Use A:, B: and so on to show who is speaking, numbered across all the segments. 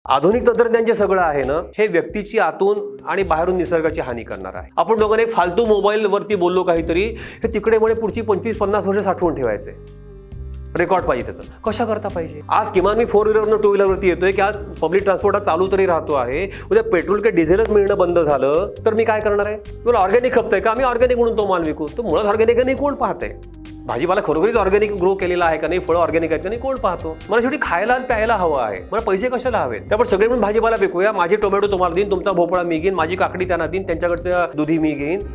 A: आधुनिक तंत्रज्ञान जे सगळं आहे ना, हे व्यक्तीची आतून आणि बाहेरून निसर्गाची हानी करणार आहे. आपण दोघांनी एक फालतू मोबाईल वरती बोललो काहीतरी, हे तिकडे म्हणे पुढची 25-50 वर्ष साठवून ठेवायचे. रेकॉर्ड पाहिजे त्याचं. कशा करता पाहिजे? आज किमान मी 4 व्हीलरवरून 2 व्हीलरवरती येतोय की आज पब्लिक ट्रान्सपोर्ट चालू तरी राहतो आहे. उद्या पेट्रोल किंवा डिझेलच मिळणं बंद झालं तर मी काय करणार आहे? मला ऑर्गॅनिक खपतंय का? मी ऑर्गॅनिक म्हणून तो माल विकू. तो मुळात ऑर्गॅनिक नाही कोण पाहतंय? भाजीपाला खरोखरीच ऑर्गॅनिक ग्रो केलेला आहे का नाही, फळं ऑर्गॅनिक आहेत का नाही कोण पाहतो? मला शेवटी खायला आणि प्यायला हवं आहे. मला पैसे कशाला हवेत? त्यामुळे सगळे म्हणून भाजीपाला विकूया. माझे टोमॅटो तुम्हाला देईन, तुमचा भोपळा मी घेईन, माझी काकडी त्यांना देईन, त्यांच्याकडचं दुधी मी घेईन.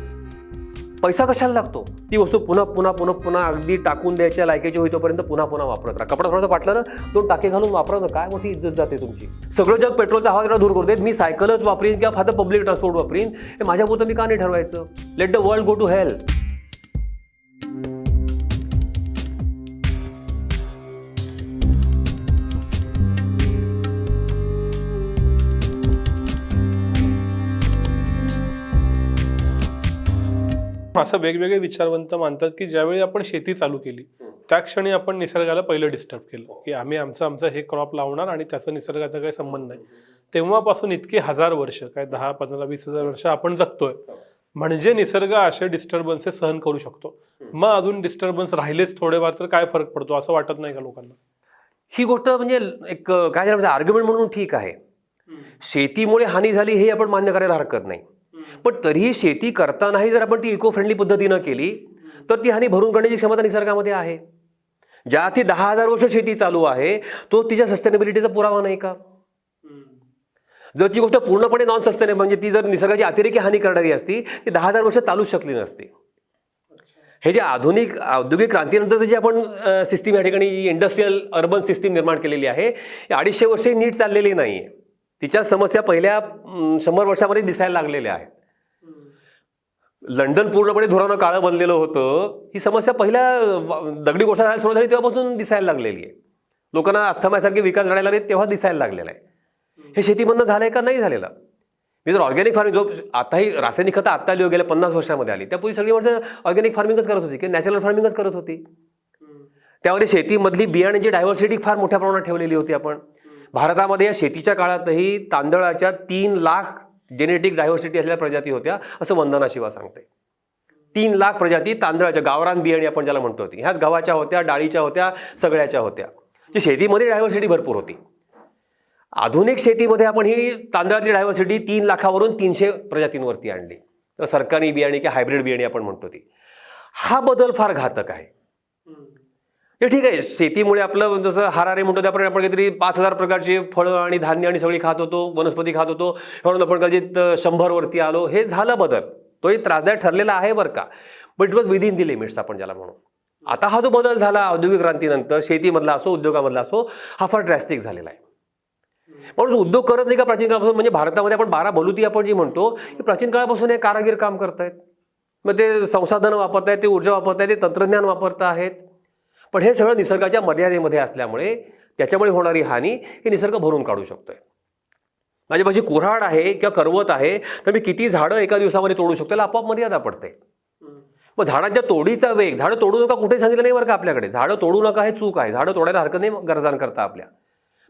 A: पैसा कशाला लागतो? ती वस्तू पुन्हा पुन्हा पुन्हा पुन्हा अगदी टाकून द्यायच्या लायकीची होईतोपर्यंत पुन्हा पुन्हा वापरत राहा. कपडा थोडासा फाटला ना, 2 टाके घालून वापरत काय मोठी इज्जत जाते तुमची. सगळं जग पेट्रोलचा हवा दूर करते. मी सायकलच वापरीन किंवा फार पब्लिक ट्रान्सपोर्ट वापरीन, हे माझ्यापुरतं मी का नाही ठरवायचं? Let the world go to hell.
B: असं वेगवेगळे विचारवंत मानतात की ज्यावेळी आपण शेती चालू केली त्या क्षणी आपण निसर्गाला पहिलं डिस्टर्ब केलं की आम्ही आमचं हे क्रॉप लावणार आणि त्याचा निसर्गाचा काही संबंध नाही. तेव्हापासून इतके 1000 वर्ष, काय 10, 15, 20,000 वर्ष आपण जगतोय, म्हणजे निसर्ग असे डिस्टर्बन्सेस सहन करू शकतो. मग अजून डिस्टर्बन्स राहिलेच थोडेफार तर काय फरक पडतो असं वाटत नाही का लोकांना?
A: ही गोष्ट म्हणजे एक काय झालं आर्ग्युमेंट म्हणून ठीक आहे. शेतीमुळे हानी झाली हे आपण मान्य करायला हरकत नाही. पण तरीही शेती करतानाही जर आपण ती इको फ्रेंडली पद्धतीनं केली तर ती हानी भरून काढण्याची क्षमता निसर्गामध्ये आहे. ज्या ती 10,000 वर्ष शेती चालू आहे तो तिच्या सस्टेनेबिलिटीचा पुरावा नाही का? जर ती गोष्ट पूर्णपणे नॉन सस्टेनेबल म्हणजे ती जर निसर्गाची अतिरेकी हानी करणारी असती ती 10,000 वर्ष चालूच शकली नसती. हे जे आधुनिक औद्योगिक क्रांतीनंतरचं जे आपण सिस्टीम या ठिकाणी इंडस्ट्रियल अर्बन सिस्टीम निर्माण केलेली आहे 250 वर्षे नीट चाललेली नाही. तिच्या समस्या पहिल्या 100 वर्षामध्ये दिसायला लागलेल्या आहेत. लंडन पूर्णपणे धुरानं काळं बनलेलं होतं, ही समस्या पहिल्या दगडी कोळसा जाळ्याला सुरू झाली तेव्हापासून दिसायला लागलेली आहे. लोकांना अस्थमासारखे विकास घडायला लागले तेव्हा दिसायला लागलेला आहे. हे शेतीमधनं झालंय का? नाही झालेलं. मी जर ऑर्गॅनिक फार्मिंग जो आताही रासायनिक खतं आत्ता गेल्या 50 वर्षामध्ये आली, त्यापूर्वी सगळी वर्ष ऑर्गॅनिक फार्मिंगच करत होती किंवा नॅचरल फार्मिंगच करत होती. त्यामध्ये शेतीमधली बियाण्याची डायव्हर्सिटी फार मोठ्या प्रमाणात ठेवलेली होती आपण. भारतामध्ये या शेतीच्या काळातही तांदळाच्या 3 लाख जेनेटिक डायव्हर्सिटी असलेल्या प्रजाती होत्या असं वंदना शिवा सांगते. 3 लाख प्रजाती तांदळाच्या गावरान बियाणे आपण ज्याला म्हणतो होती, ह्याच गव्हाच्या होत्या, डाळीच्या होत्या, सगळ्याच्या होत्या. जी शेतीमध्ये डायव्हर्सिटी भरपूर होती. आधुनिक शेतीमध्ये आपण ही तांदळातली डायव्हर्सिटी 3 लाखावरून 300 प्रजातींवरती आणली. तर सरकारी बियाणे किंवा हायब्रिड बियाणे आपण म्हणतो ती. हा बदल फार घातक आहे. हे ठीक आहे, शेतीमुळे आपलं जसं हारारे म्हणतो त्याप्रमाणे आपण काहीतरी 5,000 प्रकारचे फळं आणि धान्य आणि सगळी खात होतो, वनस्पती खात होतो, म्हणून आपण कदाचित 100 वरती आलो. हे झालं बदल, तोही त्रासदायक ठरलेला आहे बरं का, but it was within the limits आपण ज्याला म्हणू. आता हा जो बदल झाला औद्योगिक क्रांतीनंतर शेतीमधला असो उद्योगामधला असो हा फार ड्रॅस्टिक झालेला आहे. म्हणून उद्योग करत नाही का प्राचीन काळापासून? म्हणजे भारतामध्ये आपण 12 बलुती आपण जी म्हणतो की प्राचीन काळापासून हे कारागीर काम करतायत. मग ते संसाधनं वापरतायत, ते ऊर्जा वापरतायत, ते तंत्रज्ञान वापरत आहेत. पण हे सगळं निसर्गाच्या मर्यादेमध्ये असल्यामुळे त्याच्यामुळे होणारी हानी ही निसर्ग भरून काढू शकतोय. माझ्यापाशी कुऱ्हाड आहे किंवा करवत आहे तर मी किती झाडं एका दिवसामध्ये तोडू शकतो याला आपोआप मर्यादा पडते. मग झाडांच्या तोडीचा वेग, झाडं तोडू नका कुठे सांगितलं नाही बरं का आपल्याकडे. झाडं तोडू नका हे चूक आहे. झाडं तोडायला हरकत नाही गरजांकरता आपल्या.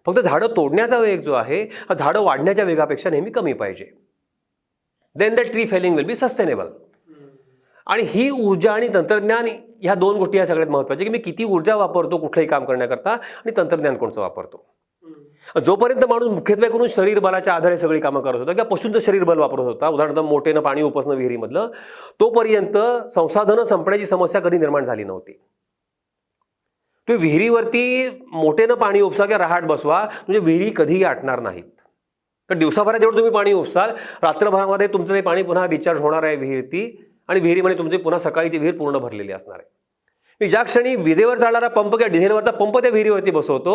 A: फक्त झाडं तोडण्याचा वेग जो आहे हा झाडं वाढण्याच्या वेगापेक्षा नेहमी कमी पाहिजे. Then the tree felling will be sustainable. आणि ही ऊर्जा आणि तंत्रज्ञान ह्या 2 गोष्टी या सगळ्यात महत्त्वाच्या की मी किती ऊर्जा वापरतो कुठलंही काम करण्याकरता आणि तंत्रज्ञान कोणतं वापरतो. जोपर्यंत माणूस मुख्यत्वे करून शरीर बलाच्या आधारे सगळी कामं करत होता किंवा पशूंचं शरीर बल वापरत होता, उदाहरणार्थ मोठेनं पाणी उपसणं विहिरीमधलं, तोपर्यंत संसाधनं संपण्याची समस्या कधी निर्माण झाली नव्हती. तुम्ही विहिरीवरती मोठेनं पाणी उपसा किंवा रहाट बसवा म्हणजे विहिरी कधीही आटणार नाहीत. कारण दिवसाभरात जेवढं तुम्ही पाणी उपसाल रात्रभरामध्ये तुमचं ते पाणी पुन्हा रिचार्ज होणार आहे विहिरी आणि विहिरीमध्ये तुमचे पुन्हा सकाळी ती विहीर पूर्ण भरलेली असणार आहे. मी ज्या क्षणी विजेवर चालणारा पंप किंवा डिझेलवरचा पंप त्या विहिरीवरती बसवतो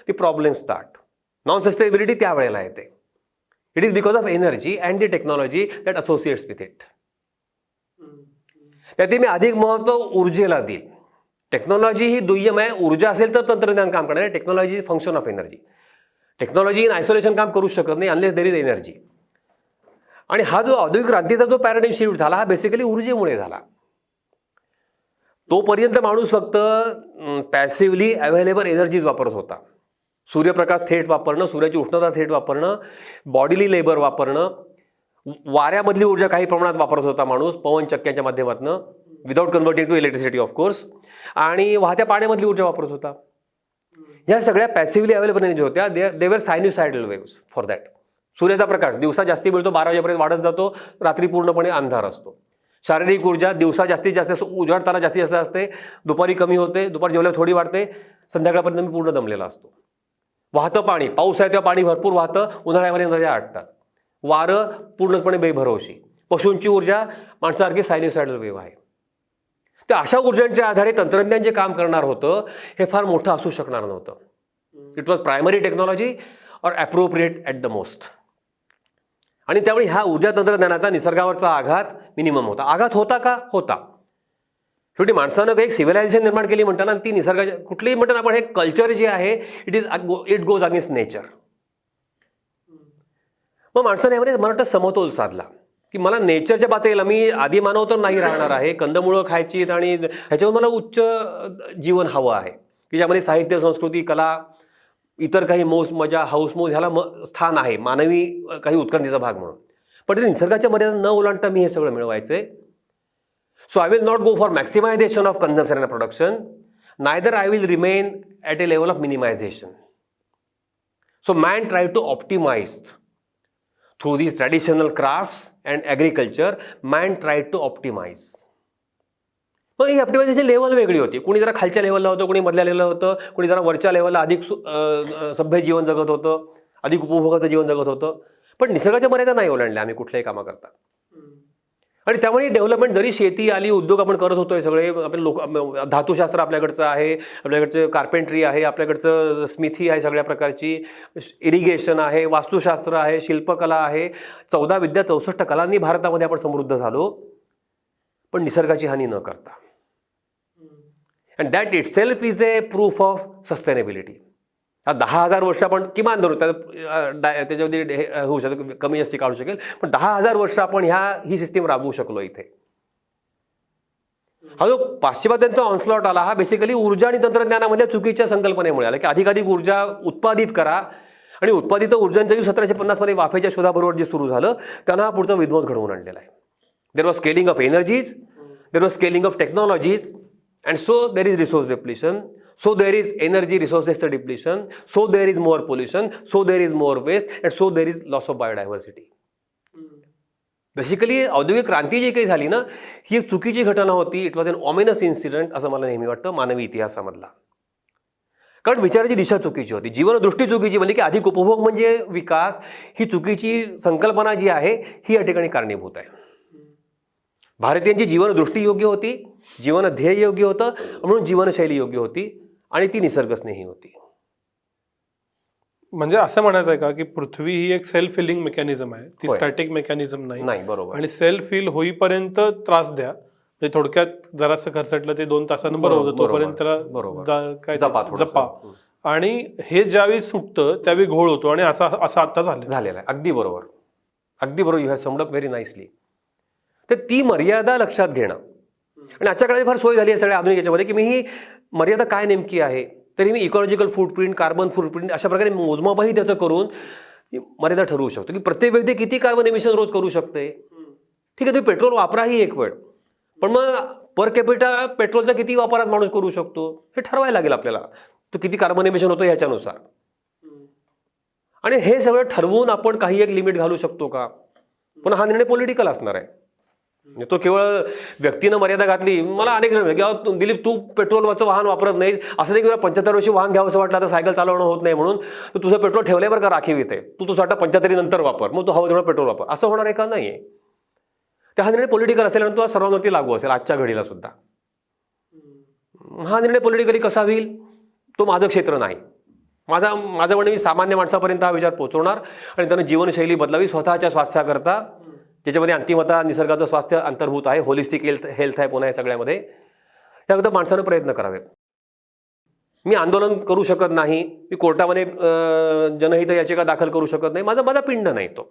A: ती प्रॉब्लेम स्टार्ट. नॉन सस्टेनेबिलिटी त्यावेळेला येते. It is because of energy and the technology that associates with it. त्यात मी अधिक महत्त्व ऊर्जेला देईल. टेक्नॉलॉजी ही दुय्यम आहे. ऊर्जा असेल तर तंत्रज्ञान काम करणार आहे. Technology is function of energy. Technology in isolation काम करू शकत नाही अनलेस देर इज एनर्जी. आणि हा जो औद्योगिक क्रांतीचा जो पॅराडाइम शिफ्ट झाला हा बेसिकली ऊर्जेमुळे झाला. तोपर्यंत माणूस फक्त पॅसिव्हली अवेलेबल एनर्जीज वापरत होता. सूर्यप्रकाश थेट वापरणं, सूर्याची उष्णता थेट वापरणं, बॉडीली लेबर वापरणं, वाऱ्यामधली ऊर्जा काही प्रमाणात वापरत होता माणूस पवनचक्क्यांच्या माध्यमातून, without converting to electricity of course, आणि वाहत्या पाण्यामधली ऊर्जा वापरत होता. ह्या सगळ्या पॅसिव्हली अवेलेबल एनर्जी होत्या. देवर सायन्युसायडल वेव्स फॉर दॅट. सूर्याचा प्रकाश दिवसा जास्ती मिळतो, 12 वाजेपर्यंत वाढत जातो, रात्री पूर्णपणे अंधार असतो. शारीरिक ऊर्जा दिवसा जास्तीत जास्त उजाडताना जास्तीत जास्त असते, दुपारी कमी होते, दुपारी जेवल्यावर थोडी वाढते, संध्याकाळपर्यंत मी पूर्ण दमलेला असतो. वाहतं पाणी, पाऊस आहे तेव्हा पाणी भरपूर वाहतं, उन्हाळ्यामध्ये नद्या आटतात. वारं पूर्णपणे बेभरवशी. पशूंची ऊर्जा माणसासारखी सायन्युसायडल वेव्ह आहे. तर अशा ऊर्जांच्या आधारे तंत्रज्ञान जे काम करणार होतं हे फार मोठं असू शकणार नव्हतं. It was primary technology or appropriate at the most. आणि त्यामुळे ह्या ऊर्जा तंत्रज्ञानाचा निसर्गावरचा आघात मिनिमम होता. आघात होता का? होता. शेवटी माणसानं काही एक सिव्हिलायझेशन निर्माण केली म्हणताना ती निसर्गाच्या कुठलीही म्हणताना आपण हे कल्चर जे आहे इट गोज अगेन्स्ट नेचर. मग माणसाने यामध्ये मला वाटतं समतोल साधला की मला नेचरच्या पातळीला मी आधी मानव तर नाही राहणार आहे, कंदमुळं खायचीत आणि ह्याच्यावर मला उच्च जीवन हवं आहे की ज्यामध्ये साहित्य, संस्कृती, कला, इतर काही मौज मजा, हाऊसमौज ह्याला स्थान आहे मानवी काही उत्क्रांतीचा भाग म्हणून. पण ते निसर्गाच्या मर्यादा न ओलांडता मी हे सगळं मिळवायचंय. So I will not go for maximisation of consumption and production, neither I will remain at a level of minimisation. So man try to optimise through these traditional crafts and agriculture, man tried to optimize. मग ही optimisation level वेगळी होती. कोणी जरा खालच्या लेवलला होतं, कोणी मधल्या लेवलला होतं, कोणी जरा वरच्या लेवलला अधिक सभ्य जीवन जगत होतं, अधिक उपभोगाचं जीवन जगत होतं. पण निसर्गाच्या मर्यादा नाही ओलांडल्या आम्ही कुठल्याही कामा करता. आणि त्यामुळे डेव्हलपमेंट जरी शेती आली, उद्योग आपण करत होतोय सगळे, आपले लोक धातुशास्त्र आपल्याकडचं आहे, आपल्याकडचं कार्पेंट्री आहे, आपल्याकडचं स्मिथी आहे सगळ्या प्रकारची, इरिगेशन आहे, वास्तुशास्त्र आहे, शिल्पकला आहे, 14 विद्या 64 कलांनी भारतामध्ये आपण समृद्ध झालो, पण निसर्गाची हानी न करता. And that it self is a proof of sustainability. 10,000 वर्ष आपण किमान धरू, त्याच्यामध्ये होऊ शकतं, कमी जास्ती काढू शकेल, पण 10,000 वर्ष आपण ही सिस्टीम राबवू शकलो इथे. हा जो पाश्चिमात्यांचा ऑनस्लॉट आला हा बेसिकली ऊर्जा आणि तंत्रज्ञानामध्ये चुकीच्या संकल्पनेमुळे आला की अधिकाधिक ऊर्जा उत्पादित करा, आणि उत्पादित ऊर्जांचं 1750 मध्ये वाफेच्या शोधाबरोबर जे सुरू झालं त्यांना हा पुढचा विध्वंस घडवून आणलेला आहे. There was scaling of energies, there was scaling of technologies, and so there is resource depletion. So there is energy resources depletion, so there is more pollution, so there is more waste, and so there is loss of biodiversity. Basically औद्योगिक क्रांती जी काही झाली ना ही एक चुकीची घटना होती. It was an ominous incident असं मला नेहमी वाटतं मानवी इतिहासामधला. कारण विचाराची दिशा चुकीची होती, जीवनदृष्टी चुकीची, म्हणजे की अधिक उपभोग म्हणजे विकास, ही चुकीची संकल्पना जी आहे ही या ठिकाणी कारणीभूत आहे. भारतीयांची जीवनदृष्टी योग्य होती, जीवन ध्येय योग्य होतं, म्हणून जीवनशैली योग्य होती आणि ती निसर्गस्नेही होती.
B: म्हणजे असं म्हणायचं आहे का की पृथ्वी ही एक सेल्फ हिलिंग मेकॅनिझम आहे, ती स्टॅटिक मेकॅनिझम नाही.
A: बरोबर. आणि
B: सेल्फ हिल होईपर्यंत त्रास द्या, म्हणजे थोडक्यात जरासं खर्चटलं ते 2 तासानं बरं होतं, तोपर्यंत त्याला काय जपा. आणि हे ज्यावेळी सुटतं त्यावेळी घोळ होतो, आणि असं आता झालेलं
A: आहे. अगदी बरोबर, अगदी बरोबर. You have summed up very nicely. तर ती मर्यादा लक्षात घेणं, आणि आजच्या काळात फार सोय झाली आहे सगळ्या आधुनिक याच्यामध्ये की मी ही मर्यादा काय नेमकी आहे, तरी मी इकॉलॉजिकल फूटप्रिंट, कार्बन फूटप्रिंट अशा प्रकारे मोजमापही त्याचं करून मर्यादा ठरवू शकतो की प्रत्येक व्यक्ती किती कार्बन एमिशन रोज करू शकते. ठीक आहे, तुम्ही पेट्रोल वापराही एक वेळ, पण मग पर कॅपिटा पेट्रोलचा किती वापरात माणूस करू शकतो हे ठरवायला लागेल आपल्याला, तो किती कार्बन एमिशन होतो ह्याच्यानुसार. आणि हे सगळं ठरवून आपण काही एक लिमिट घालू शकतो का? पण हा निर्णय पॉलिटिकल असणार आहे. तो केवळ व्यक्तीनं मर्यादा घातली. मला अनेक जण की दिलीप तू पेट्रोलवरचं वाहन वापरत नाहीस, असं नाही की 75 वर्षी वाहन घ्यावं असं वाटलं आता सायकल चालवणं होत नाही म्हणून तर तुझं पेट्रोल ठेवल्यावर का राखीव येते, तू स्वतः 75 नंतर वापर, मग तू हवं तेवढं पेट्रोल वापर, असं होणार आहे का? नाही. तर हा निर्णय पॉलिटिकल असेल आणि तो सर्वांवरती लागू असेल आजच्या घडीला सुद्धा. हा निर्णय पॉलिटिकली कसा होईल तो माझं क्षेत्र नाही. माझं म्हणणं मी सामान्य माणसापर्यंत हा विचार पोहोचवणार आणि त्यानं जीवनशैली बदलावी स्वतःच्या स्वास्थ्याकरता, ज्याच्यामध्ये अंतिमतः निसर्गाचं स्वास्थ्य अंतर्भूत आहे, होलिस्टिक हेल्थ आहे पुन्हा या सगळ्यामध्ये. त्याकरता माणसानं प्रयत्न करावे. मी आंदोलन करू शकत नाही, मी कोर्टामध्ये जनहित याचिका दाखल करू शकत नाही, माझा पिंड नाही तो.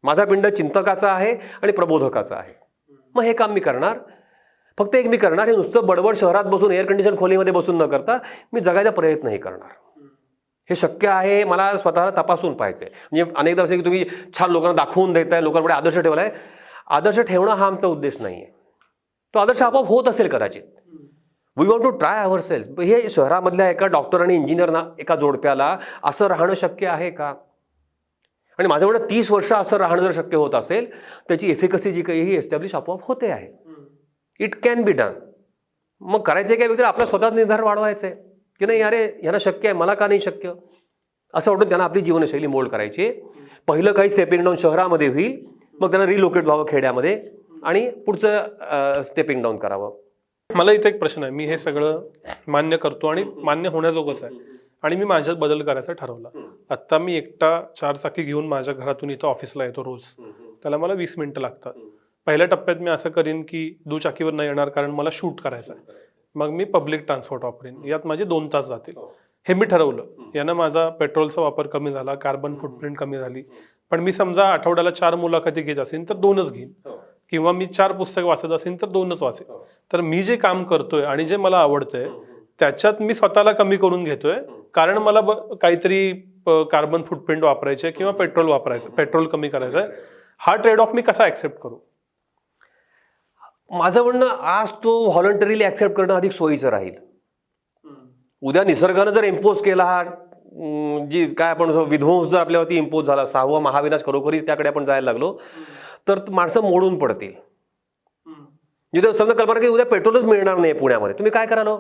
A: माझा पिंड चिंतकाचा आहे आणि प्रबोधकाचा आहे. मग हे काम मी करणार, फक्त एक मी करणार, हे नुसतं बडबड शहरात बसून एअर कंडिशन खोलीमध्ये बसून न करता मी जगायचा प्रयत्नही करणार. हे शक्य आहे, मला स्वतःला तपासून पाहायचं आहे. म्हणजे अनेकदा असं की तुम्ही छान लोकांना दाखवून देताय, लोकांकडे आदर्श ठेवलाय. आदर्श ठेवणं हा आमचा उद्देश नाही आहे. तो आदर्श आपोआप होत असेल कदाचित. We want to try our self. हे शहरामधल्या एका डॉक्टर आणि इंजिनियर एका जोडप्याला असं राहणं शक्य आहे का? आणि माझं म्हणणं 30 वर्ष असं राहणं जर शक्य होत असेल, त्याची एफिकसी जी काही ही एस्टॅब्लिश आपोआप होते आहे. It can be done. मग करायचं काय व्यक्ती आपला स्वतःच निर्धार वाढवायचा आहे की नाही, अरे ह्यांना शक्य आहे, मला का नाही शक्य, असं वाटून त्यांना आपली जीवनशैली मोल्ड करायची. पहिलं काही स्टेपिंग डाऊन शहरामध्ये होईल, मग त्यांना रिलोकेट व्हावं खेड्यामध्ये आणि पुढचं स्टेपिंग डाऊन करावं.
B: मला इथे एक प्रश्न आहे. मी हे सगळं मान्य करतो आणि मान्य होण्याजोगंच आहे, आणि मी माझ्यात बदल करायचा ठरवला. आत्ता मी एकटा 4 चाकी घेऊन माझ्या घरातून इथं ऑफिसला येतो रोज. त्याला मला 20 मिनिटं लागतात. पहिल्या टप्प्यात मी असं करीन की दुचाकीवर नाही येणार, कारण मला शूट करायचं आहे. मग मी पब्लिक ट्रान्सपोर्ट वापरेन. यात माझे 2 तास जातील. हे मी ठरवलं. यानं माझा पेट्रोलचा वापर कमी झाला, कार्बन फुटप्रिंट कमी झाली. पण मी समजा आठवड्याला 4 मुलाखती घेत असेल तर 2च घेईन, किंवा मी 4 पुस्तकं वाचत असेल तर 2च वाचेन. तर मी जे काम करतोय आणि जे मला आवडतंय त्याच्यात मी स्वतःला कमी करून घेतोय, कारण मला काहीतरी कार्बन फुटप्रिंट वापरायचे किंवा पेट्रोल वापरायचं, पेट्रोल कमी करायचं आहे. हा ट्रेड ऑफ मी कसा ऍक्सेप्ट करू?
A: माझं म्हणणं, आज तो व्हॉलंटरीली ऍक्सेप्ट करणं अधिक सोयीचं राहील. उद्या निसर्गानं जर इम्पोज केला, हा जी काय आपण विध्वंस जर आपल्यावरती इम्पोज झाला, 6वा महाविनाश खरोखरीच त्याकडे आपण जायला लागलो, तर माणसं मोडून पडतील. जिथे समजा कल्पना की उद्या पेट्रोलच मिळणार नाही पुण्यामध्ये, तुम्ही काय कराल?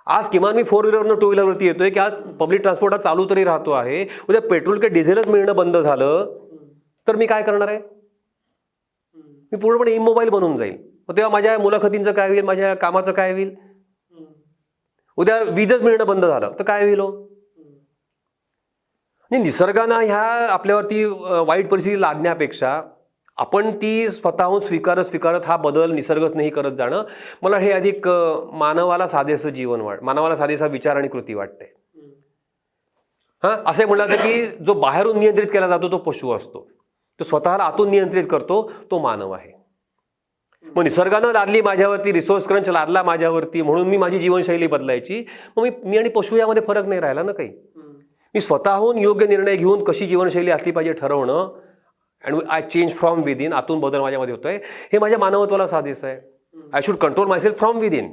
A: आज किमान मी 4 व्हीलरवरनं 2 व्हीलरवरती येतोय की आज पब्लिक ट्रान्सपोर्ट चालू तरी राहतो आहे, उद्या पेट्रोल किंवा डिझेलच मिळणं बंद झालं तर मी काय करणार आहे? मी पूर्णपणे इमोबाईल बनून जाईल. मग तेव्हा माझ्या मुलाखतींचं काय होईल, माझ्या कामाचं काय होईल? उद्या वीजच मिळणं बंद झालं तर काय होईल? आणि निसर्गानं ह्या आपल्यावरती वाईट परिस्थिती लादण्यापेक्षा आपण ती स्वतःहून स्वीकारत हा बदल निसर्गच नाही करत जाणं, मला हे अधिक मानवाला साधेसं जीवन मानवाला साधेसा विचार आणि कृती वाटते. असे म्हणलं जातं की जो बाहेरून नियंत्रित केला जातो तो पशु असतो, तो स्वतःला आतून नियंत्रित करतो तो मानव आहे. मग निसर्गानं लादली माझ्यावरती, रिसोर्स क्रंच लादला माझ्यावरती, म्हणून मी माझी जीवनशैली बदलायची. मग मी आणि पशु यामध्ये फरक नाही राहिला ना काही. मी स्वतःहून योग्य निर्णय घेऊन कशी जीवनशैली असली पाहिजे ठरवणं, and I change from within, आतून बदल माझ्यामध्ये होतोय, हे माझ्या मानवत्वाला साधेसं आहे. I should control myself from within.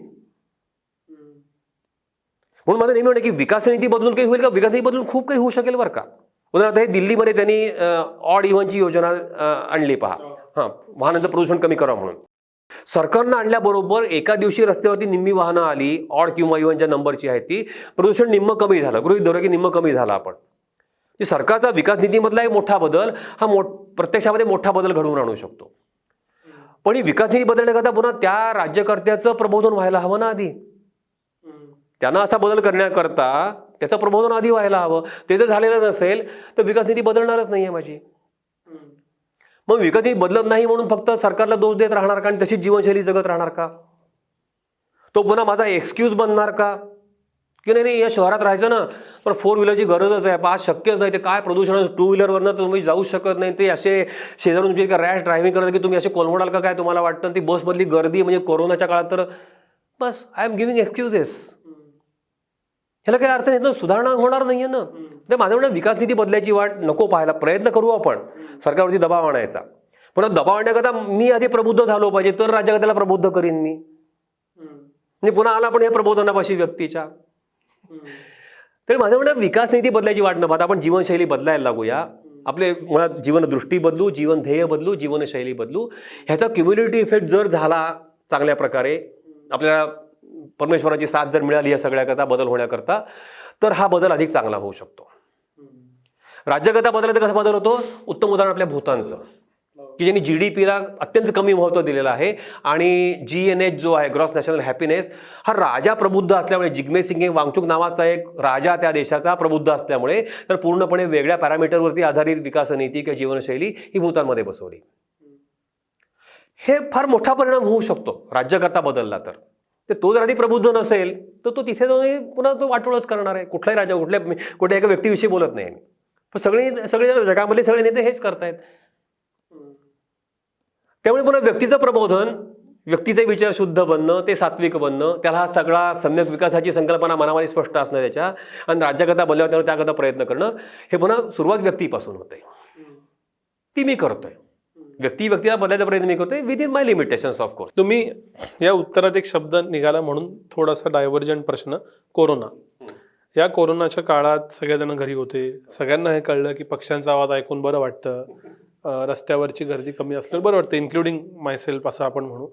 A: म्हणून माझं नेहमी म्हणणं की विकास नीती बदलून काही होईल का? विकास नीती बदलून खूप काही होऊ शकेल बरं का. उदाहरणार्थ हे दिल्लीमध्ये त्यांनी ऑड इव्हनची योजना आणली पहा, वाहनांचं प्रदूषण कमी करावं म्हणून. सरकारनं आणल्याबरोबर एका दिवशी रस्त्यावरती निम्मी वाहनं आली, ऑड किंवा इव्हनच्या नंबरची आहे ती, प्रदूषण निम्म कमी झालं. गृहीत धरू की निम्म कमी झालं. आपण सरकारचा विकास निधीमधला एक मोठा बदल हा प्रत्यक्षामध्ये मोठा बदल घडवून आणू शकतो. पण ही विकास निधी बदलण्याकरता पुन्हा त्या राज्यकर्त्याचं प्रबोधन व्हायला हवं ना आधी. त्यांना असा बदल करण्याकरता त्याचं प्रबोधन आधी व्हायला हवं. ते जर झालेलं नसेल तर विकास निधी बदलणारच नाहीये माझी. मग विकास निधी बदलत नाही म्हणून फक्त सरकारला दोष देत राहणार का आणि तशीच जीवनशैली जगत राहणार का? तो पुन्हा माझा एक्सक्यूज बनणार का की नाही या शहरात राहायचं ना पण 4 व्हीलरची गरजच आहे, आज शक्यच नाही, ते काय प्रदूषण, 2 व्हीलरवरनं तुम्ही जाऊ शकत नाही, ते असे शेजारून तुम्ही रॅश ड्रायव्हिंग करत की तुम्ही असे कोलमडाल का काय तुम्हाला वाटतं? ती बसमधली गर्दी म्हणजे कोरोनाच्या काळात तर बस आय एम गिव्हिंग एक्सक्युजेस. ह्याला काही अर्थ नाही, सुधारणा होणार नाहीये ना. तर माझं म्हणणं विकास निधी बदलायची वाट नको पाहायला, प्रयत्न करू आपण सरकारवरती दबाव आणायचा. पुन्हा दबाव आणण्याकरता मी आधी प्रबुद्ध झालो पाहिजे, तर राज्यकर्त्याला प्रबुद्ध करीन मी. म्हणजे पुन्हा आला पण हे प्रबोधनापाशी व्यक्तीच्या. तर माझं म्हणणं विकास नीती बदलायची वाट न पाहता आपण जीवनशैली बदलायला लागूया. आपले मुळात जीवनदृष्टी बदलू, जीवन ध्येय बदलू, जीवनशैली बदलू. ह्याचा क्युम्युलेटिव्ह इफेक्ट जर झाला चांगल्या प्रकारे, आपल्याला परमेश्वराची साथ जर मिळाली या सगळ्याकरता बदल होण्याकरता, तर हा बदल अधिक चांगला होऊ शकतो. राज्यकर्ता बदल तर कसा बदल होतो? उत्तम उदाहरण आपल्या भूतानचं, की ज्यांनी GDPला अत्यंत कमी महत्त्व दिलेलं आहे आणि GNH जो आहे ग्रॉस नॅशनल हॅपीनेस, हा राजा प्रबुद्ध असल्यामुळे, जिग्मे सिंगे वांगचुक नावाचा एक राजा त्या देशाचा प्रबुद्ध असल्यामुळे, तर पूर्णपणे वेगळ्या पॅरामीटरवरती आधारित विकास नीती किंवा जीवनशैली ही भूतानमध्ये बसवली. हे फार मोठा परिणाम होऊ शकतो राज्यकर्ता बदलला तर. तो जर आधी प्रबुद्ध नसेल तर तो तिथे जाऊन पुन्हा तो वाटोळच करणार आहे. कुठलाही राजा, कुठल्या एका व्यक्तीविषयी बोलत नाही मी, पण सगळे जगामधले सगळे नेते हेच करतायत. त्यामुळे पुन्हा व्यक्तीचं प्रबोधन, व्यक्तीचे विचार शुद्ध बनणं, ते सात्विक बनणं, त्याला हा सगळा सम्यक विकासाची संकल्पना मनामध्ये स्पष्ट असणं त्याच्या, आणि राज्याकरता बनल्यावर त्यावर त्याकरता प्रयत्न करणं, हे पुन्हा सुरुवात व्यक्तीपासून होते. ती मी करतोय. व्यक्तीला बदलायचा प्रयत्न मी करतोय with in my limitations of course.
B: तुम्ही या उत्तरात एक शब्द निघाला म्हणून थोडासा डायव्हर्जंट प्रश्न, कोरोना. या कोरोनाच्या काळात सगळेजण घरी होते, सगळ्यांना हे कळलं की पक्ष्यांचा आवाज ऐकून बरं वाटतं, रस्त्यावरची गर्दी कमी असल्यावर बरं वाटतं, इन्क्लुडिंग मायसेल्फ असं आपण म्हणू,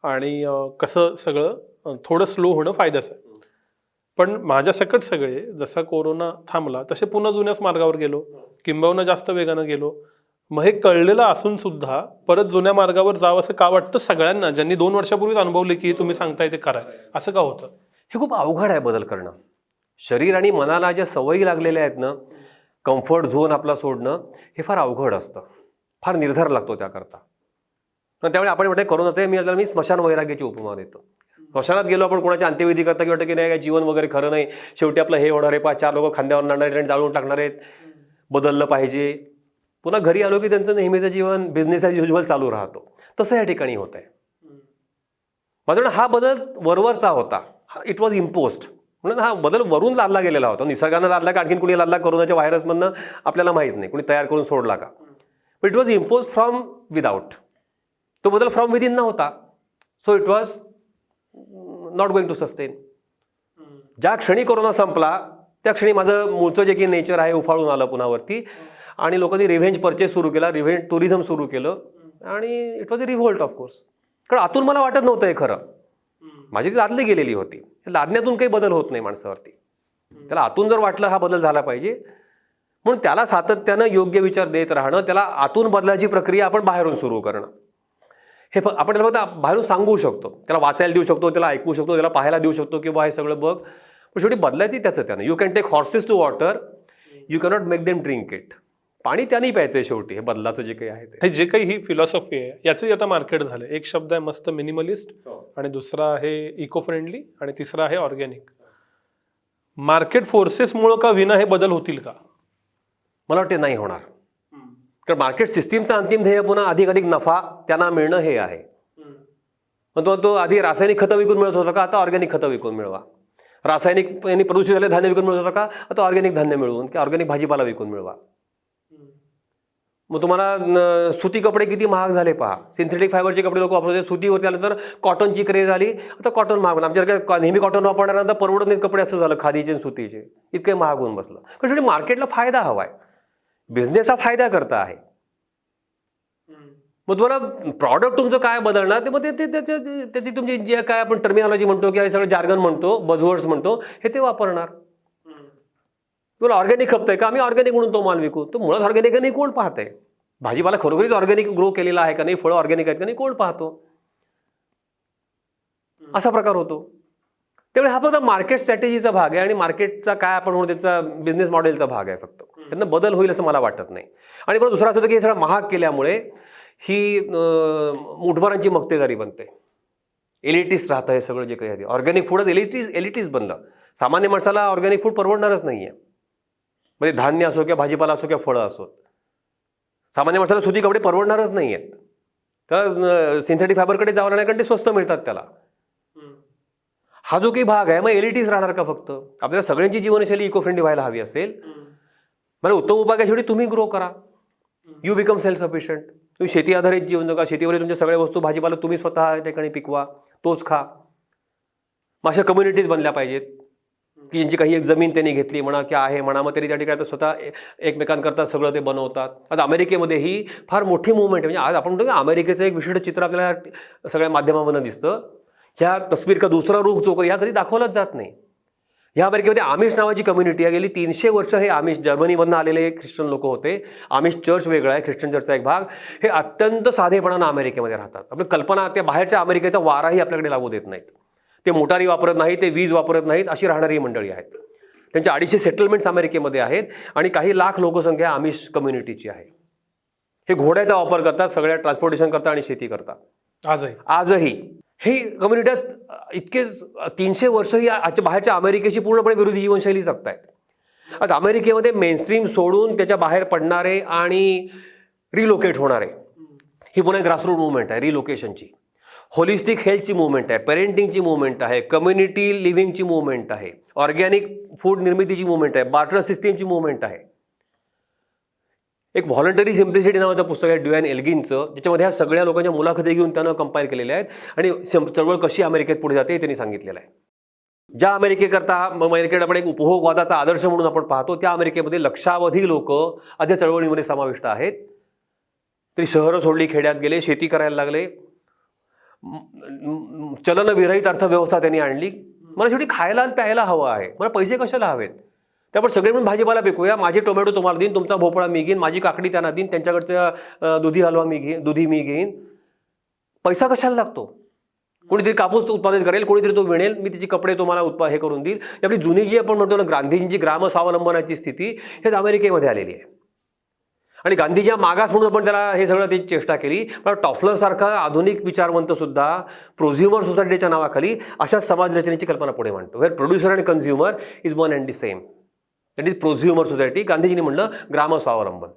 B: आणि कसं सगळं थोडं स्लो होणं फायद्याचं आहे. पण माझ्या सकट सगळे जसा कोरोना थांबला तसे पुन्हा जुन्याच मार्गावर गेलो, किंबहुना जास्त वेगानं गेलो. मग हे कळलेलं असून सुद्धा परत जुन्या मार्गावर जावं असं का वाटतं सगळ्यांना, ज्यांनी 2 वर्षापूर्वीच अनुभवले की तुम्ही सांगताय ते करा, असं का होतं?
A: हे खूप अवघड आहे बदल करणं. शरीर आणि मनाला ज्या सवयी लागलेल्या आहेत ना, कम्फर्ट झोन आपला सोडणं हे फार अवघड असतं, फार निर्धार लागतो त्याकरता. त्यामुळे आपण म्हणतो कोरोनाचं मी स्मशान वैराग्याची उपमा देतो. स्मशानात गेलो आपण, कोणाच्या अंत्यविधी करता की वाटतं की नाही जीवन वगैरे खरं नाही, शेवटी आपलं हे होणार आहे, 5-4 लोक खांद्यावर नाडणारे आणि जाळून टाकणार आहेत, बदललं पाहिजे. पुन्हा घरी आलो की त्यांचं नेहमीचं जीवन बिझनेस ॲज युज्युअल चालू राहतो. तसं या ठिकाणी होत आहे. माझं हा बदल वरवरचा होता, इट वॉज इम्पोज्ड. म्हणून हा बदल वरून लादला गेलेला होता. निसर्गानं लादला का आणखीन कुणी लादला कोरोनाच्या व्हायरसमधनं आपल्याला माहीत नाही, कुणी तयार करून सोडला का, but it was impose from without. तो बदल फ्रॉम विदिन नव्हता. So it was not going to sustain. ज्या क्षणी कोरोना संपला त्या क्षणी माझं मूळचं जे काही नेचर आहे उफाळून आलं पुन्हावरती, आणि लोकांनी रिव्हेंज परचेस सुरू केला, रिव्हेंज टुरिझम सुरू केलं, आणि it was a revolt of course. कारण आतून मला वाटत नव्हतं हे खरं, माझी ती लादली गेलेली होती. लादण्यातून काही बदल होत नाही माणसावरती. त्याला आतून जर वाटलं हा बदल झाला पाहिजे, म्हणून त्याला सातत्यानं योग्य विचार देत राहणं, त्याला आतून बदलाची प्रक्रिया आपण बाहेरून सुरू करणं. हे आपण त्याला फक्त बाहेरून सांगू शकतो, त्याला वाचायला देऊ शकतो, त्याला ऐकू शकतो, त्याला पाहायला देऊ शकतो की बा हे सगळं बघ, पण शेवटी बदलायची त्याचं त्यानं. You can take horses to water, you cannot make them drink it. पाणी त्याने प्यायचंय शेवटी. हे बदलाचं जे काही आहे ते,
B: हे जे काही ही फिलॉसॉफी आहे याचंही आता मार्केट झालं. एक शब्द आहे मस्त मिनिमलिस्ट, आणि दुसरा आहे इको फ्रेंडली, आणि तिसरा आहे ऑर्गॅनिक. मार्केट फोर्सेसमुळं का विना हे बदल होतील का?
A: मला वाटते नाही होणार. कारण मार्केट सिस्टीमचं अंतिम ध्येय पुन्हा अधिक नफा त्यांना मिळणं हे आहे. पण तो आधी रासायनिक खतं विकून मिळत होता का, आता ऑर्गॅनिक खतं विकून मिळवा. रासायनिक यांनी प्रदूषित झाले धान्य विकून मिळत होता का, आता ऑर्गॅनिक धान्य मिळवून की ऑर्गॅनिक भाजीपाला विकून मिळवा. मग तुम्हाला सुती कपडे किती महाग झाले पहा. सिंथेटिक फायबरचे कपडे लोक वापरते, सुतीवरती आल्यानंतर कॉटनची क्रेज आली, आता कॉटन महाग. आमच्याकडे नेहमी कॉटन वापरणाऱ्यांना परवडत नाहीत कपडे, असं झालं खादीचे आणि सुतीचे, इतके महाग होऊन बसलं. पण शेवटी मार्केटला फायदा हवा आहे, बिझनेस हा फायदा करता आहे. मग तुम्हाला प्रॉडक्ट तुमचं काय बदलणार ते, मग त्याची तुमची जे काय आपण टर्मिनॉलॉजी म्हणतो किंवा सगळं जार्गन म्हणतो, बझवर्ड्स म्हणतो, हे ते वापरणार. तुला ऑर्गॅनिक खपतंय का, आम्ही ऑर्गॅनिक म्हणून तो माल विकू. तो मुळात ऑर्गॅनिक नाही कोण पाहतंय. भाजीपाला खरोखरीच ऑर्गॅनिक ग्रो केलेला आहे का नाही, फळं ऑर्गॅनिक आहेत का नाही कोण पाहतो. असा प्रकार होतो. त्यामुळे हा फक्त मार्केट स्ट्रॅटेजीचा भाग आहे, आणि मार्केटचा काय आपण म्हणतो त्याचा बिझनेस मॉडेलचा भाग आहे. फक्त त्यांना बदल होईल असं मला वाटत नाही. आणि पण दुसरा असं होतं की हे सगळं महाग केल्यामुळे ही मुठभरांची मक्तेदारी बनते. एलिटिस्ट राहतं हे सगळं जे काही आहे. ऑर्गॅनिक फूडच एलिटिस्ट बनलं. सामान्य माणसाला ऑर्गॅनिक फूड परवडणारच नाही आहे. म्हणजे धान्य असो किंवा भाजीपाला असो किंवा फळं असोत, सामान्य माणसाला सुती कपडे परवडणारच नाही आहेत. त्याला सिंथेटिक फायबरकडे जावं लागणार, कारण ते स्वस्त मिळतात त्याला. हा जो काही भाग आहे, मग एलिटीज राहणार का फक्त? आपल्याला सगळ्यांची जीवनशैली इको फ्रेंडली व्हायला हवी असेल, मला उत्तम उपाय काय, शेवटी तुम्ही ग्रो करा. You become self sufficient. तुम्ही शेती आधारित जीवन जगा, शेतीवर तुमच्या सगळ्या वस्तू भाजीपाला तुम्ही स्वतः ठिकाणी पिकवा, तोच खा. मग अशा कम्युनिटीज बनल्या पाहिजेत की ज्यांची काही एक जमीन त्यांनी घेतली म्हणा की आहे म्हणा, मग तरी त्या ठिकाणी स्वतः एकमेकांकरता सगळं ते बनवतात. आता अमेरिकेमध्ये ही फार मोठी मुवमेंट आहे. म्हणजे आज आपण म्हणतो की अमेरिकेचं एक विशिष्ट चित्र आपल्याला सगळ्या माध्यमामधून दिसतं. ह्या तस्वीर का दुसरा रूप जो ह्या कधी दाखवलाच जात नाही. ह्या अमेरिकेमध्ये आमिष नावाची कम्युनिटी आहे. गेली 300 वर्ष हे आमिष जर्मनीमधून आलेले ख्रिश्चन लोक होते. आमिष चर्च वेगळा आहे, ख्रिश्चन चर्चचा एक भाग. हे अत्यंत साधेपणानं अमेरिकेमध्ये राहतात. आपली कल्पना त्या बाहेरच्या अमेरिकेचा वाराही आपल्याकडे लागू देत नाहीत. ते मोटारी वापरत नाहीत, ते वीज वापरत नाहीत, अशी राहणारी मंडळी आहेत. त्यांच्या 250 सेटलमेंट्स अमेरिकेमध्ये आहेत आणि काही लाख लोकसंख्या आमिष कम्युनिटीची आहे. हे घोड्याचा वापर करतात सगळ्या ट्रान्सपोर्टेशन करतात आणि शेती करतात आजही. ही कम्युनिटी इतके 300 वर्ष ही बाहेरच्या अमेरिकेची पूर्णपणे विरोधी जीवनशैली जगतायत. आज अमेरिकेमध्ये मेनस्ट्रीम सोडून त्याच्या बाहेर पडणारे आणि रिलोकेट होणारे, ही पुन्हा ग्रासरूट मुवमेंट आहे रिलोकेशनची. होलिस्टिक हेल्थची मुवमेंट आहे, पेरेंटिंगची मुवमेंट आहे, कम्युनिटी लिव्हिंगची मुवमेंट आहे, ऑर्गॅनिक फूड निर्मितीची मुवमेंट आहे, बार्टर सिस्टीमची मुवमेंट आहे. एक व्हॉलंटरी सिम्प्लिसिटी नावाचं पुस्तक आहे ड्युएन एल्गिनचं, ज्याच्यामध्ये ह्या सगळ्या लोकांच्या मुलाखती घेऊन त्यानं कंपाईल केलेल्या आहेत आणि चळवळ कशी अमेरिकेत पुढे जाते हे त्यांनी सांगितलेलं आहे. ज्या अमेरिकेकरता अमेरिकेकडे आपण एक उपभोगवादाचा आदर्श म्हणून आपण पाहतो, त्या अमेरिकेमध्ये लक्षावधी लोक आधी चळवळीमध्ये समाविष्ट आहेत. तरी शहरं सोडली, खेड्यात गेले, शेती करायला लागले, चलनविरहित अर्थव्यवस्था त्यांनी आणली. मला शेवटी खायला आणि प्यायला हवं आहे, मला पैसे कशाला हवेत, ते आपण सगळे म्हणून भाजीपाला विकूया, माझे टोमॅटो तुम्हाला देईन, तुमचा भोपळा मी घेईन, माझी काकडी त्यांना देईन, त्यांच्याकडचा दुधी हलवा मी घेईन, दुधी मी घेईन. पैसा कशाला लागतो? कोणीतरी कापूस उत्पादित करेल, कोणीतरी तो विणेल, मी त्याचे कपडे तुम्हाला हे करून देईल. आपली जुनी जी आपण म्हणतो ना गांधीजींची ग्रामस्वावलंबनाची स्थिती हेच अमेरिकेमध्ये आलेली आहे. आणि गांधीजी मागास म्हणून आपण त्याला हे सगळं त्याची चेष्टा केली. पण टॉफलरसारखा आधुनिक विचारवंत सुद्धा प्रोझ्युमर सोसायटीच्या नावाखाली अशा समाज रचनेची कल्पना पुढे मांडतो, where producer and consumer is one and the same. That is prosumer society. गांधीजींनी म्हणलं ग्रामस्वावलंबन,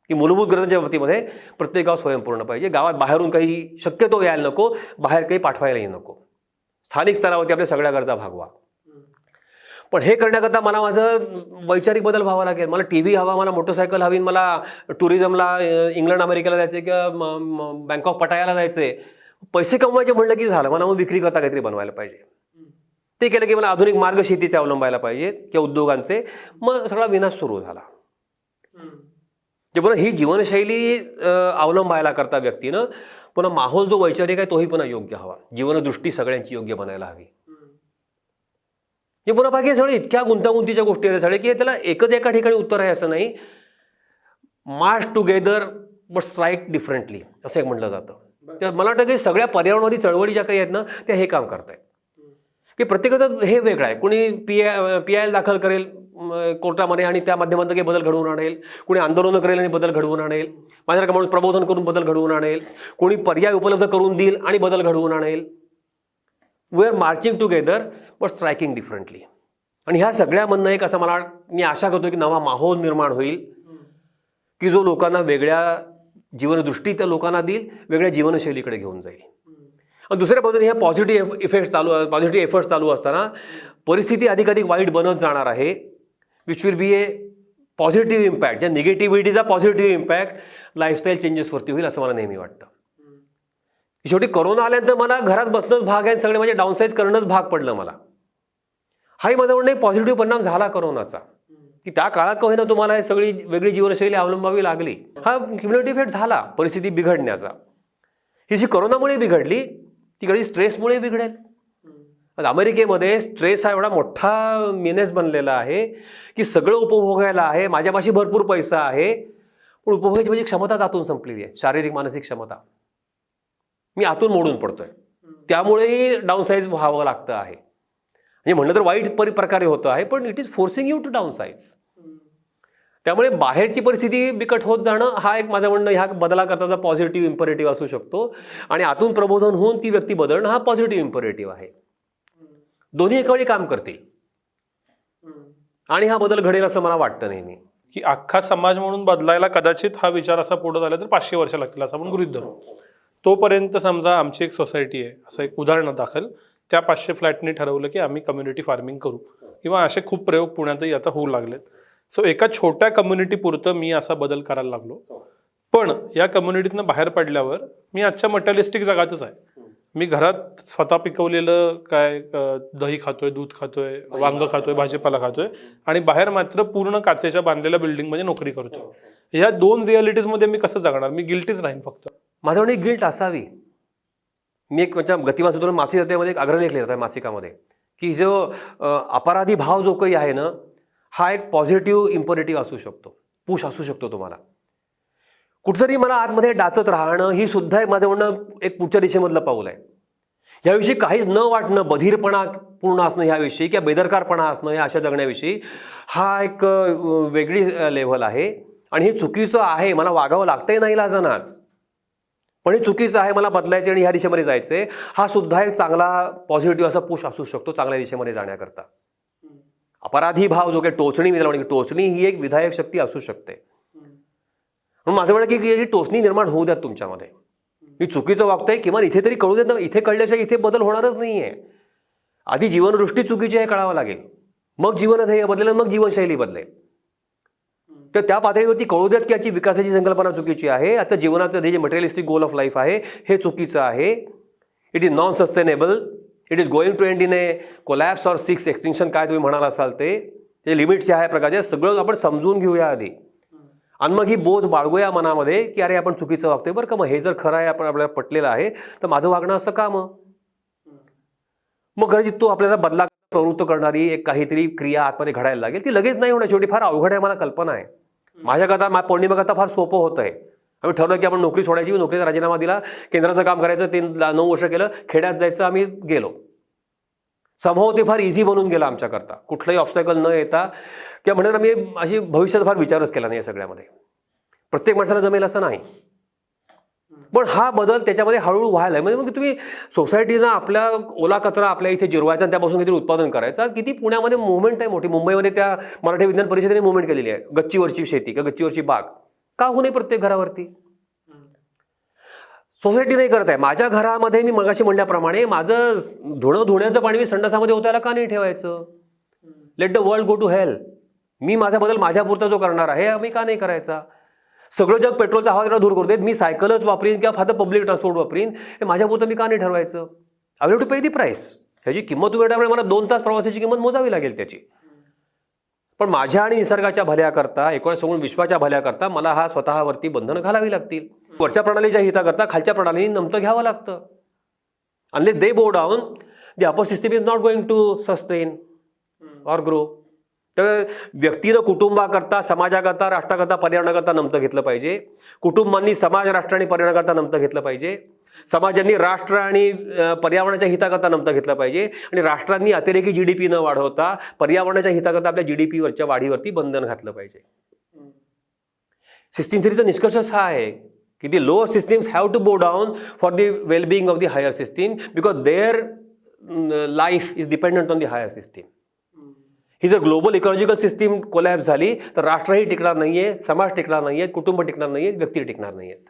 A: की मूलभूत गरजांच्या बाबतीमध्ये प्रत्येक गाव स्वयंपूर्ण पाहिजे. गावात बाहेरून काही शक्यतो यायला नको, बाहेर काही पाठवायलाही नको. स्थानिक स्तरावरती आपल्या सगळ्या गरजा भागवा. पण हे करण्याकरता मला माझं वैचारिक बदल व्हावा लागेल. मला टी व्ही हवा, मला मोटरसायकल हवी, मला टुरिझमला इंग्लंड अमेरिकेला जायचं किंवा बँकॉक पटायाला जायचंय. पैसे कमवायचे म्हणलं की झालं, मला मग विक्री करता काहीतरी बनवायला पाहिजे. ते केलं की मला आधुनिक मार्ग शेतीचे अवलंबायला पाहिजेत किंवा उद्योगांचे. मग सगळा विनाश सुरू झाला. पुन्हा ही जीवनशैली अवलंबायला करता व्यक्तीनं पुन्हा माहोल जो वैचारिक आहे तोही पुन्हा योग्य हवा, जीवनदृष्टी सगळ्यांची योग्य बनायला हवी. हे पुन्हा बाकी सगळे इतक्या गुंतागुंतीच्या गोष्टी आहेत सगळे की त्याला एकच एका ठिकाणी उत्तर आहे असं नाही. March together but strike differently असं एक म्हटलं जातं. मला वाटतं की सगळ्या पर्यावरणवादी चळवळी ज्या काही आहेत ना त्या हे काम करत आहेत की प्रत्येकाचं हे वेगळं आहे. कोणी PIL दाखल करेल कोर्टामध्ये आणि त्या माध्यमातून काही बदल घडवून आणेल, कोणी आंदोलनं करेल आणि बदल घडवून आणेल, माझ्यासारखा माणूस प्रबोधन करून बदल घडवून आणेल, कोणी पर्याय उपलब्ध करून देईल आणि बदल घडवून आणेल. We are marching together but striking differently. आणि ह्या सगळ्यामधनं एक असं मी आशा करतो की नवा माहोल निर्माण होईल की जो लोकांना वेगळ्या जीवनदृष्टी त्या लोकांना देईल, वेगळ्या जीवनशैलीकडे घेऊन जाईल. आणि दुसऱ्या बाजूने ह्या पॉझिटिव्ह एफर्ट्स चालू असताना परिस्थिती अधिकाधिक वाईट बनत जाणार आहे, which will be A positive impact. ज्या निगेटिव्हिटीचा पॉझिटिव्ह इम्पॅक्ट लाईफस्टाईल चेंजेसवरती होईल असं मला नेहमी वाटतं. शेवटी कोरोना आल्यानंतर मला घरात बसणंच भाग आहे, सगळे माझे डाऊनसाईज करणंच भाग पडलं मला. हाही माझं म्हणणं एक पॉझिटिव्ह परिणाम झाला कोरोनाचा, की त्या काळात का होईना तुम्हाला हे सगळी वेगळी जीवनशैली अवलंबावी लागली. हा क्युम्युलेटिव्ह इफेक्ट झाला परिस्थिती बिघडण्याचा. ही जी कोरोनामुळे बिघडली ती कधी स्ट्रेसमुळे बिघडेल. अमेरिकेमध्ये स्ट्रेस हा एवढा मोठा मेनेस बनलेला आहे की सगळं उपभोगायला आहे, माझ्यापाशी भरपूर पैसा आहे, पण उपभोगायची माझी क्षमता आतून संपलेली आहे, शारीरिक मानसिक क्षमता. मी आतून मोडून पडतोय, त्यामुळेही डाऊनसाईज व्हावं लागतं आहे. म्हणजे म्हणलं तर वाईट प्रकारे होतं आहे, पण it is forcing you to downsize. त्यामुळे बाहेरची परिस्थिती बिकट होत जाणं हा एक माझं म्हणणं ह्या बदलाकरताचा पॉझिटिव्ह इम्परेटिव्ह असू शकतो. आणि आतून प्रबोधन होऊन ती व्यक्ती बदलणं हा पॉझिटिव्ह इम्परेटिव्ह आहे. दोन्ही एकावेळी काम करतील आणि हा बदल घडेल असं मला वाटतं नेहमी.
B: की अख्खा समाज म्हणून बदलायला कदाचित हा विचार असा पुढे झाला तर 500 वर्ष लागतील असं आपण गृहीत धरू. तोपर्यंत समजा आमची एक सोसायटी आहे, असं एक उदाहरण दाखल, त्या 500 फ्लॅटने ठरवलं की आम्ही कम्युनिटी फार्मिंग करू, किंवा असे खूप प्रयोग पुण्यातही आता होऊ लागलेत. सो एका छोट्या कम्युनिटी पुरतं मी असा बदल करायला लागलो. पण या कम्युनिटीतनं बाहेर पडल्यावर मी आजच्या मटेरियलिस्टिक जगातच आहे. मी घरात स्वतः पिकवलेलं काय दही खातोय, दूध खातोय, वांग खातोय, भाजीपाला खातोय, आणि बाहेर मात्र पूर्ण काचेच्या बांधलेल्या बिल्डिंगमध्ये नोकरी करतोय. ह्या दोन रियालिटीजमध्ये मी कसं जगणार? मी गिल्टीच राहीन फक्त.
A: माझ्याकडे गिल्ट असावी. मी एक म्हणजे गतिमान सुधारण मासिक जातेमध्ये एक अग्रलेख लिहिला आहे मासिकामध्ये की जो अपराधी भाव जो काही आहे ना हा एक पॉझिटिव्ह इम्परेटिव्ह असू शकतो, पुश असू शकतो तुम्हाला. कुठतरी मला आतमध्ये डाचत राहणं ही सुद्धा एक माझं म्हणणं एक पुढच्या दिशेमधलं पाऊल आहे. ह्याविषयी काहीच न वाटणं, बधीरपणा पूर्ण असणं ह्याविषयी किंवा बेदरकारपणा असणं या अशा जगण्याविषयी हा एक वेगळी लेव्हल आहे. आणि हे चुकीचं आहे, मला वागावं लागतंय नाही लाजनाच, पण हे चुकीचं आहे, मला बदलायचं आणि ह्या दिशेमध्ये जायचंय, हा सुद्धा एक चांगला पॉझिटिव्ह असा पुश असू शकतो चांगल्या दिशेमध्ये जाण्याकरता. अपराधी भाव जो काही टोचणी, मी त्याला म्हणतो टोचणी ही एक विधायक शक्ती असू शकते. म्हणून माझं म्हणणं की ही टोचणी निर्माण होऊ द्यात तुमच्यामध्ये. मी चुकीचं वागतोय किमान इथे तरी कळू देत ना. इथे कळल्याशिवाय इथे बदल होणारच नाही आहे. आधी जीवनदृष्टी चुकीची आहे कळावं लागेल, मग जीवनध्येय बदलेल, मग जीवनशैली बदलेल. तर त्या पातळीवरती कळू देत की याची विकासाची संकल्पना चुकीची आहे. आता जीवनाचं जे मटेरियलिस्टिक गोल ऑफ लाईफ आहे हे चुकीचं आहे. It is non sustainable. It is going to end in a collapse or six extinction, काय तुम्ही म्हणाल असाल ते लिमिट्स ह्या प्रकारचे सगळं आपण समजून घेऊया आधी, आणि मग ही बोज बाळगूया मनामध्ये की अरे आपण चुकीचं वागतोय बरं का. मग हे जर खरं आहे, आपण आपल्याला पटलेलं आहे, तर माझं वागणं असं का मग कदाचित तो आपल्याला बदला प्रवृत्त करणारी एक काहीतरी क्रिया आतमध्ये घडायला लागेल. ती लगेच नाही होणार, शेवटी फार अवघड आहे, मला कल्पना आहे. माझ्याकरता पौर्णिमेकरता फार सोपं होतं आहे. आम्ही ठरवलं की आपण नोकरी सोडायची, नोकरीचा राजीनामा दिला, केंद्राचं काम करायचं, 9 वर्ष केलं, खेड्यात जायचं, आम्ही गेलो. समभाव ते फार इझी बनून गेला आमच्याकरता, कुठलंही ऑब्स्टॅकल न येता. किंवा म्हणून आम्ही अशी भविष्याचा फार विचारच केला नाही या सगळ्यामध्ये. प्रत्येक माणसाला जमेल असं नाही, पण हा बदल त्याच्यामध्ये हळूहळू व्हायला आहे. म्हणजे मग तुम्ही सोसायटीनं आपल्या ओला कचरा आपल्या इथे जिरवायचा आणि त्यापासून काहीतरी उत्पादन करायचं. किती पुण्यामध्ये मुवमेंट आहे मोठी. मुंबईमध्ये त्या मराठी विज्ञान परिषदेने मुवमेंट केलेली आहे. गच्चीवरची शेती किंवा गच्चीवरची बाग का होऊ नये प्रत्येक घरावरती. सोसायटी नाही करत आहे. माझ्या घरामध्ये मी मगाशी म्हणल्याप्रमाणे माझं धुण्याचं पाणी मी संडासामध्ये ओतायला का नाही ठेवायचं. Let the world go to hell. मी माझा बदल माझ्यापुरता जो करणार आहे आम्ही का नाही करायचा. सगळं जग पेट्रोलचा हवा दूर करू देत, मी सायकलच वापरीन किंवा फार पब्लिक ट्रान्सपोर्ट वापरीन, हे माझ्यापुरतं मी का नाही ठरवायचं. I have to pay the price. ह्याची किंमत वेळेमुळे मला 2 तास प्रवासाची किंमत मोजावी लागेल त्याची. पण माझ्या आणि निसर्गाच्या भल्याकरता, एकूण विश्वाच्या भल्याकरता मला हा स्वतःवरती बंधनं घालावी लागतील. वरच्या प्रणालीच्या हिताकरता खालच्या प्रणालीने नमतं घ्यावं लागतं. Unless they go down, the upper system is not going to sustain or grow. तर व्यक्तीनं कुटुंबाकरता, समाजाकरता, राष्ट्राकरता, पर्यावरणाकरता नमतं घेतलं पाहिजे. कुटुंबांनी समाज, राष्ट्र आणि पर्यावरणाकरता नमतं घेतलं पाहिजे. समाजांनी राष्ट्र आणि पर्यावरणाच्या हिताकरता नमतं घेतलं पाहिजे. आणि राष्ट्रांनी अतिरेकी GDP न वाढवता पर्यावरणाच्या हिताकरता आपल्या GDPवरच्या वाढीवरती बंधन घातलं पाहिजे. सिस्टीम थेरीचा निष्कर्षच हा आहे की the lower systems have to go down for the wellbeing of the higher system, because their life is dependent on the higher system. ही जर ग्लोबल इकॉलॉजिकल सिस्टीम कोलॅप्स झाली तर राष्ट्रही टिकणार नाहीये, समाज टिकणार नाहीये, कुटुंब टिकणार नाहीये, व्यक्ती टिकणार नाहीयेत.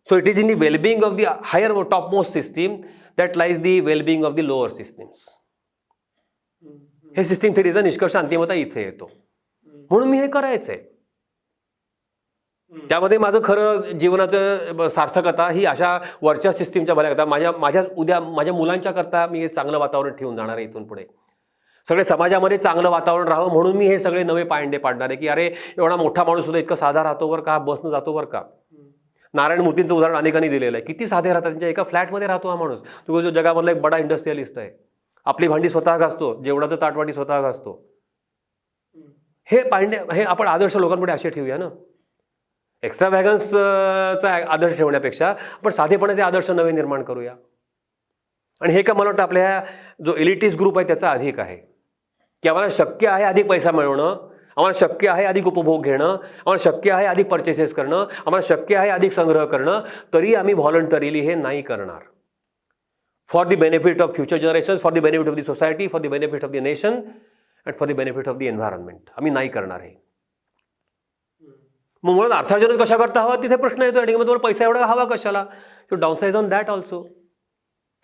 A: So it is in the wellbeing of the higher top most system that lies the wellbeing of the lower systems. हे सिस्टीम थेरीचा निष्कर्ष अंतिमतः इथे येतो. म्हणून मी हे करायचंय. त्यामध्ये माझं खरं जीवनाचं सार्थकता ही अशा वरच्या सिस्टीमच्या भल्याकरता, माझ्या मुलांच्या करता मी हे चांगलं वातावरण ठेवून जाणार आहे. इथून पुढे सगळे समाजामध्ये चांगलं वातावरण राहावं म्हणून मी हे सगळे नवे पायंडे पाडणार आहे. की अरे एवढा मोठा माणूस सुद्धा इतकं साधा राहतो बरं का, बसनं जातो बरं का. नारायण मूर्तींचं उदाहरण अनेकांनी दिलेलं आहे. किती साधे राहतात, त्यांच्या एका फ्लॅटमध्ये राहतो हा माणूस. तो जो जगामधला एक बडा इंडस्ट्रियलिस्ट आहे. आपली भांडी स्वतः घासतो, जेवणाचं ताटवाटी स्वतः घासतो. हे पायंडे, हे आपण आदर्श लोकांपुढे असे ठेवूया ना. एक्स्ट्रा व्हॅगन्सचा आदर्श ठेवण्यापेक्षा आपण साधेपणाचे आदर्श नवे निर्माण करूया. आणि हे का मला वाटतं आपल्या जो एलिटिस्ट ग्रुप आहे त्याचा अधिक आहे की आम्हाला शक्य आहे अधिक पैसा मिळवणं, आम्हाला शक्य आहे अधिक उपभोग घेणं, आम्हाला शक्य आहे अधिक परचेसेस करणं, आम्हाला शक्य आहे अधिक संग्रह करणं, तरी आम्ही व्हॉलंटरीली हे नाही करणार. For the benefit of future generations, for the benefit of the society, for the benefit of the nation and for the benefit of the environment आम्ही नाही करणार हे. मग मुळात अर्थार्जन कशा करता हवा तिथे प्रश्न येतो. आणि मग तुम्हाला पैसा एवढा हवा कशाला. So downsize on that also.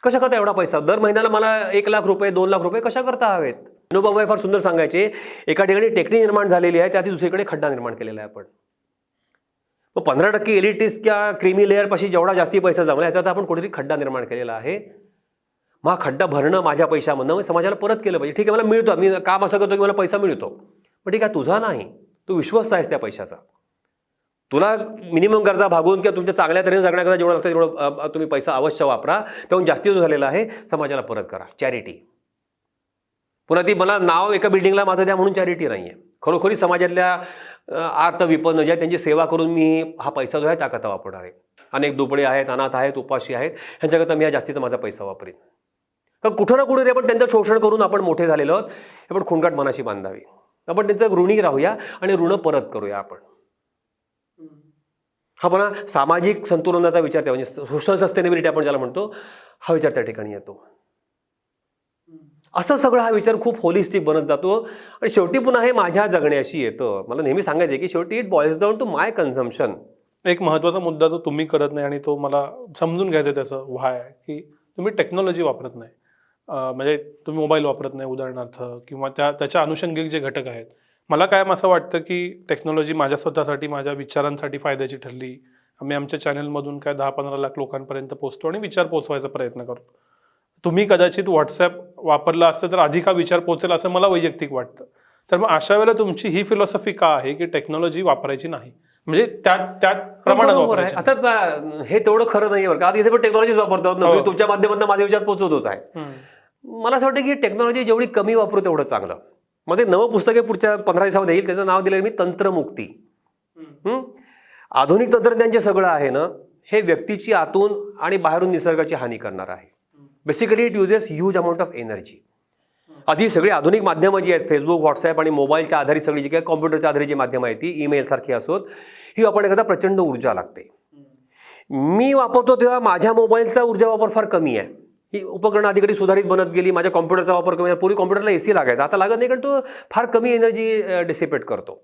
A: कशा करता एवढा पैसा. दर महिन्याला मला 1 लाख रुपये 2 लाख रुपये कशा करता हवेत. विनोबाबाई फार सुंदर सांगायचे, एका ठिकाणी टेकडी निर्माण झालेली आहे, त्याआधी दुसरीकडे खड्डा निर्माण केलेला आहे आपण. मग 15% एलिटिस्ट किंवा क्रीमी लेअरपाशी जेवढा जास्ती पैसा जमला याचा आपण कुठेतरी खड्डा निर्माण केलेला आहे. मग हा खड्डा भरणं माझ्या पैशामधनं समाजाला परत केलं पाहिजे. ठीक आहे, मला मिळतो, मी काम असं करतो की मला पैसा मिळतो, पण ठीक आहे तुझा नाही, तू विश्वस्त आहेस त्या पैशाचा. तुला मिनिमम गरजा भागून किंवा तुमच्या चांगल्या तऱ्हेने जगण्याकरता जेवढं लागतं तेवढं तुम्ही पैसा अवश्य वापरा. त्याहून जास्ती जो झालेला आहे समाजाला परत करा. चॅरिटी. पुन्हा ती मला नाव एका बिल्डिंगला माझं द्या म्हणून चॅरिटी नाही आहे. खरोखरी समाजातल्या आर्त विपन्न जे आहेत त्यांची सेवा करून मी हा पैसा जो आहे त्याकरता वापरणार आहे. अनेक दुबळे आहेत, अनाथ आहेत, उपाशी आहेत, ह्यांच्याकरता मी हा जास्तीचा माझा पैसा वापरेन. कारण कुठं ना कुठे आपण त्यांचं शोषण करून आपण मोठे झालेलो आहोत. आपण खुणगाट मनाशी बांधावी. आपण त्यांचं ऋणी राहूया आणि ऋण परत करूया आपण. हा पुन्हा सामाजिक संतुलनाचा विचार त्या म्हणजे सोशल सस्टेनेबिलिटी आपण ज्याला म्हणतो हा विचार त्या ठिकाणी येतो. असं सगळं हा विचार खूप होलिस्टिक बनत जातो. आणि शेवटी पुन्हा हे माझ्या जगण्याशी येतं. मला नेहमी सांगायचं आहे की शेवटी it boils down to my consumption.
B: एक महत्त्वाचा मुद्दा जो तुम्ही करत नाही आणि तो मला समजून घ्यायचं आहे त्याचं व्हाय की तुम्ही टेक्नॉलॉजी वापरत नाही. म्हणजे तुम्ही मोबाईल वापरत नाही उदाहरणार्थ, किंवा त्याच्या अनुषंगिक जे घटक आहेत. मला कायम असं वाटतं की टेक्नॉलॉजी माझ्या स्वतःसाठी, माझ्या विचारांसाठी फायद्याची ठरली. आम्ही आमच्या चॅनलमधून काय 10-15 लाख लोकांपर्यंत पोहोचतो आणि विचार पोहोचवायचा प्रयत्न करतो. तुम्ही कदाचित व्हॉट्सॲप वापरला असतं तर अधिक हा विचार पोहोचेल असं मला वैयक्तिक वाटतं. तर मग अशा वेळेला तुमची ही फिलॉसॉफी का आहे की टेक्नॉलॉजी वापरायची नाही, म्हणजे त्या प्रमाणात
A: बरोबर आहे.
B: वापरायची
A: आता हे तेवढं खरं नाही बरं का, आता इथे पण टेक्नॉलॉजीच वापरतात ना,
B: हो.
A: मी तुमच्या माध्यमातून माझे विचार पोहोचवतोच आहे.
B: नाही.
A: मला असं वाटतं की टेक्नॉलॉजी जेवढी कमी वापरू तेवढं चांगलं. मग ते नवं पुस्तक पुढच्या 15 दिवसामध्ये येईल, त्याचं नाव दिलं मी तंत्रमुक्ती. आधुनिक तंत्रज्ञान जे सगळं आहे ना, हे व्यक्तीची आतून आणि बाहेरून निसर्गाची हानी करणार आहे. Basically it uses huge amount of energy. आधी सगळी आधुनिक माध्यमं जी आहेत, फेसबुक, व्हॉट्सॲप आणि मोबाईलच्या आधारित सगळी जी काही कॉम्प्युटरच्या आधारित जी माध्यमं आहेत, ती ईमेल सारखी असोत, ही आपण एखादा प्रचंड ऊर्जा लागते. मी वापरतो तेव्हा माझ्या मोबाईलचा ऊर्जा वापर फार कमी आहे. ही उपकरणं आधी कधी सुधारित बनत गेली, माझ्या कॉम्प्युटरचा वापर कमी आहे. पूर्वी कॉम्प्युटरला AC लागायचा, आता लागत नाही, कारण तो फार कमी एनर्जी डिसिपेट करतो.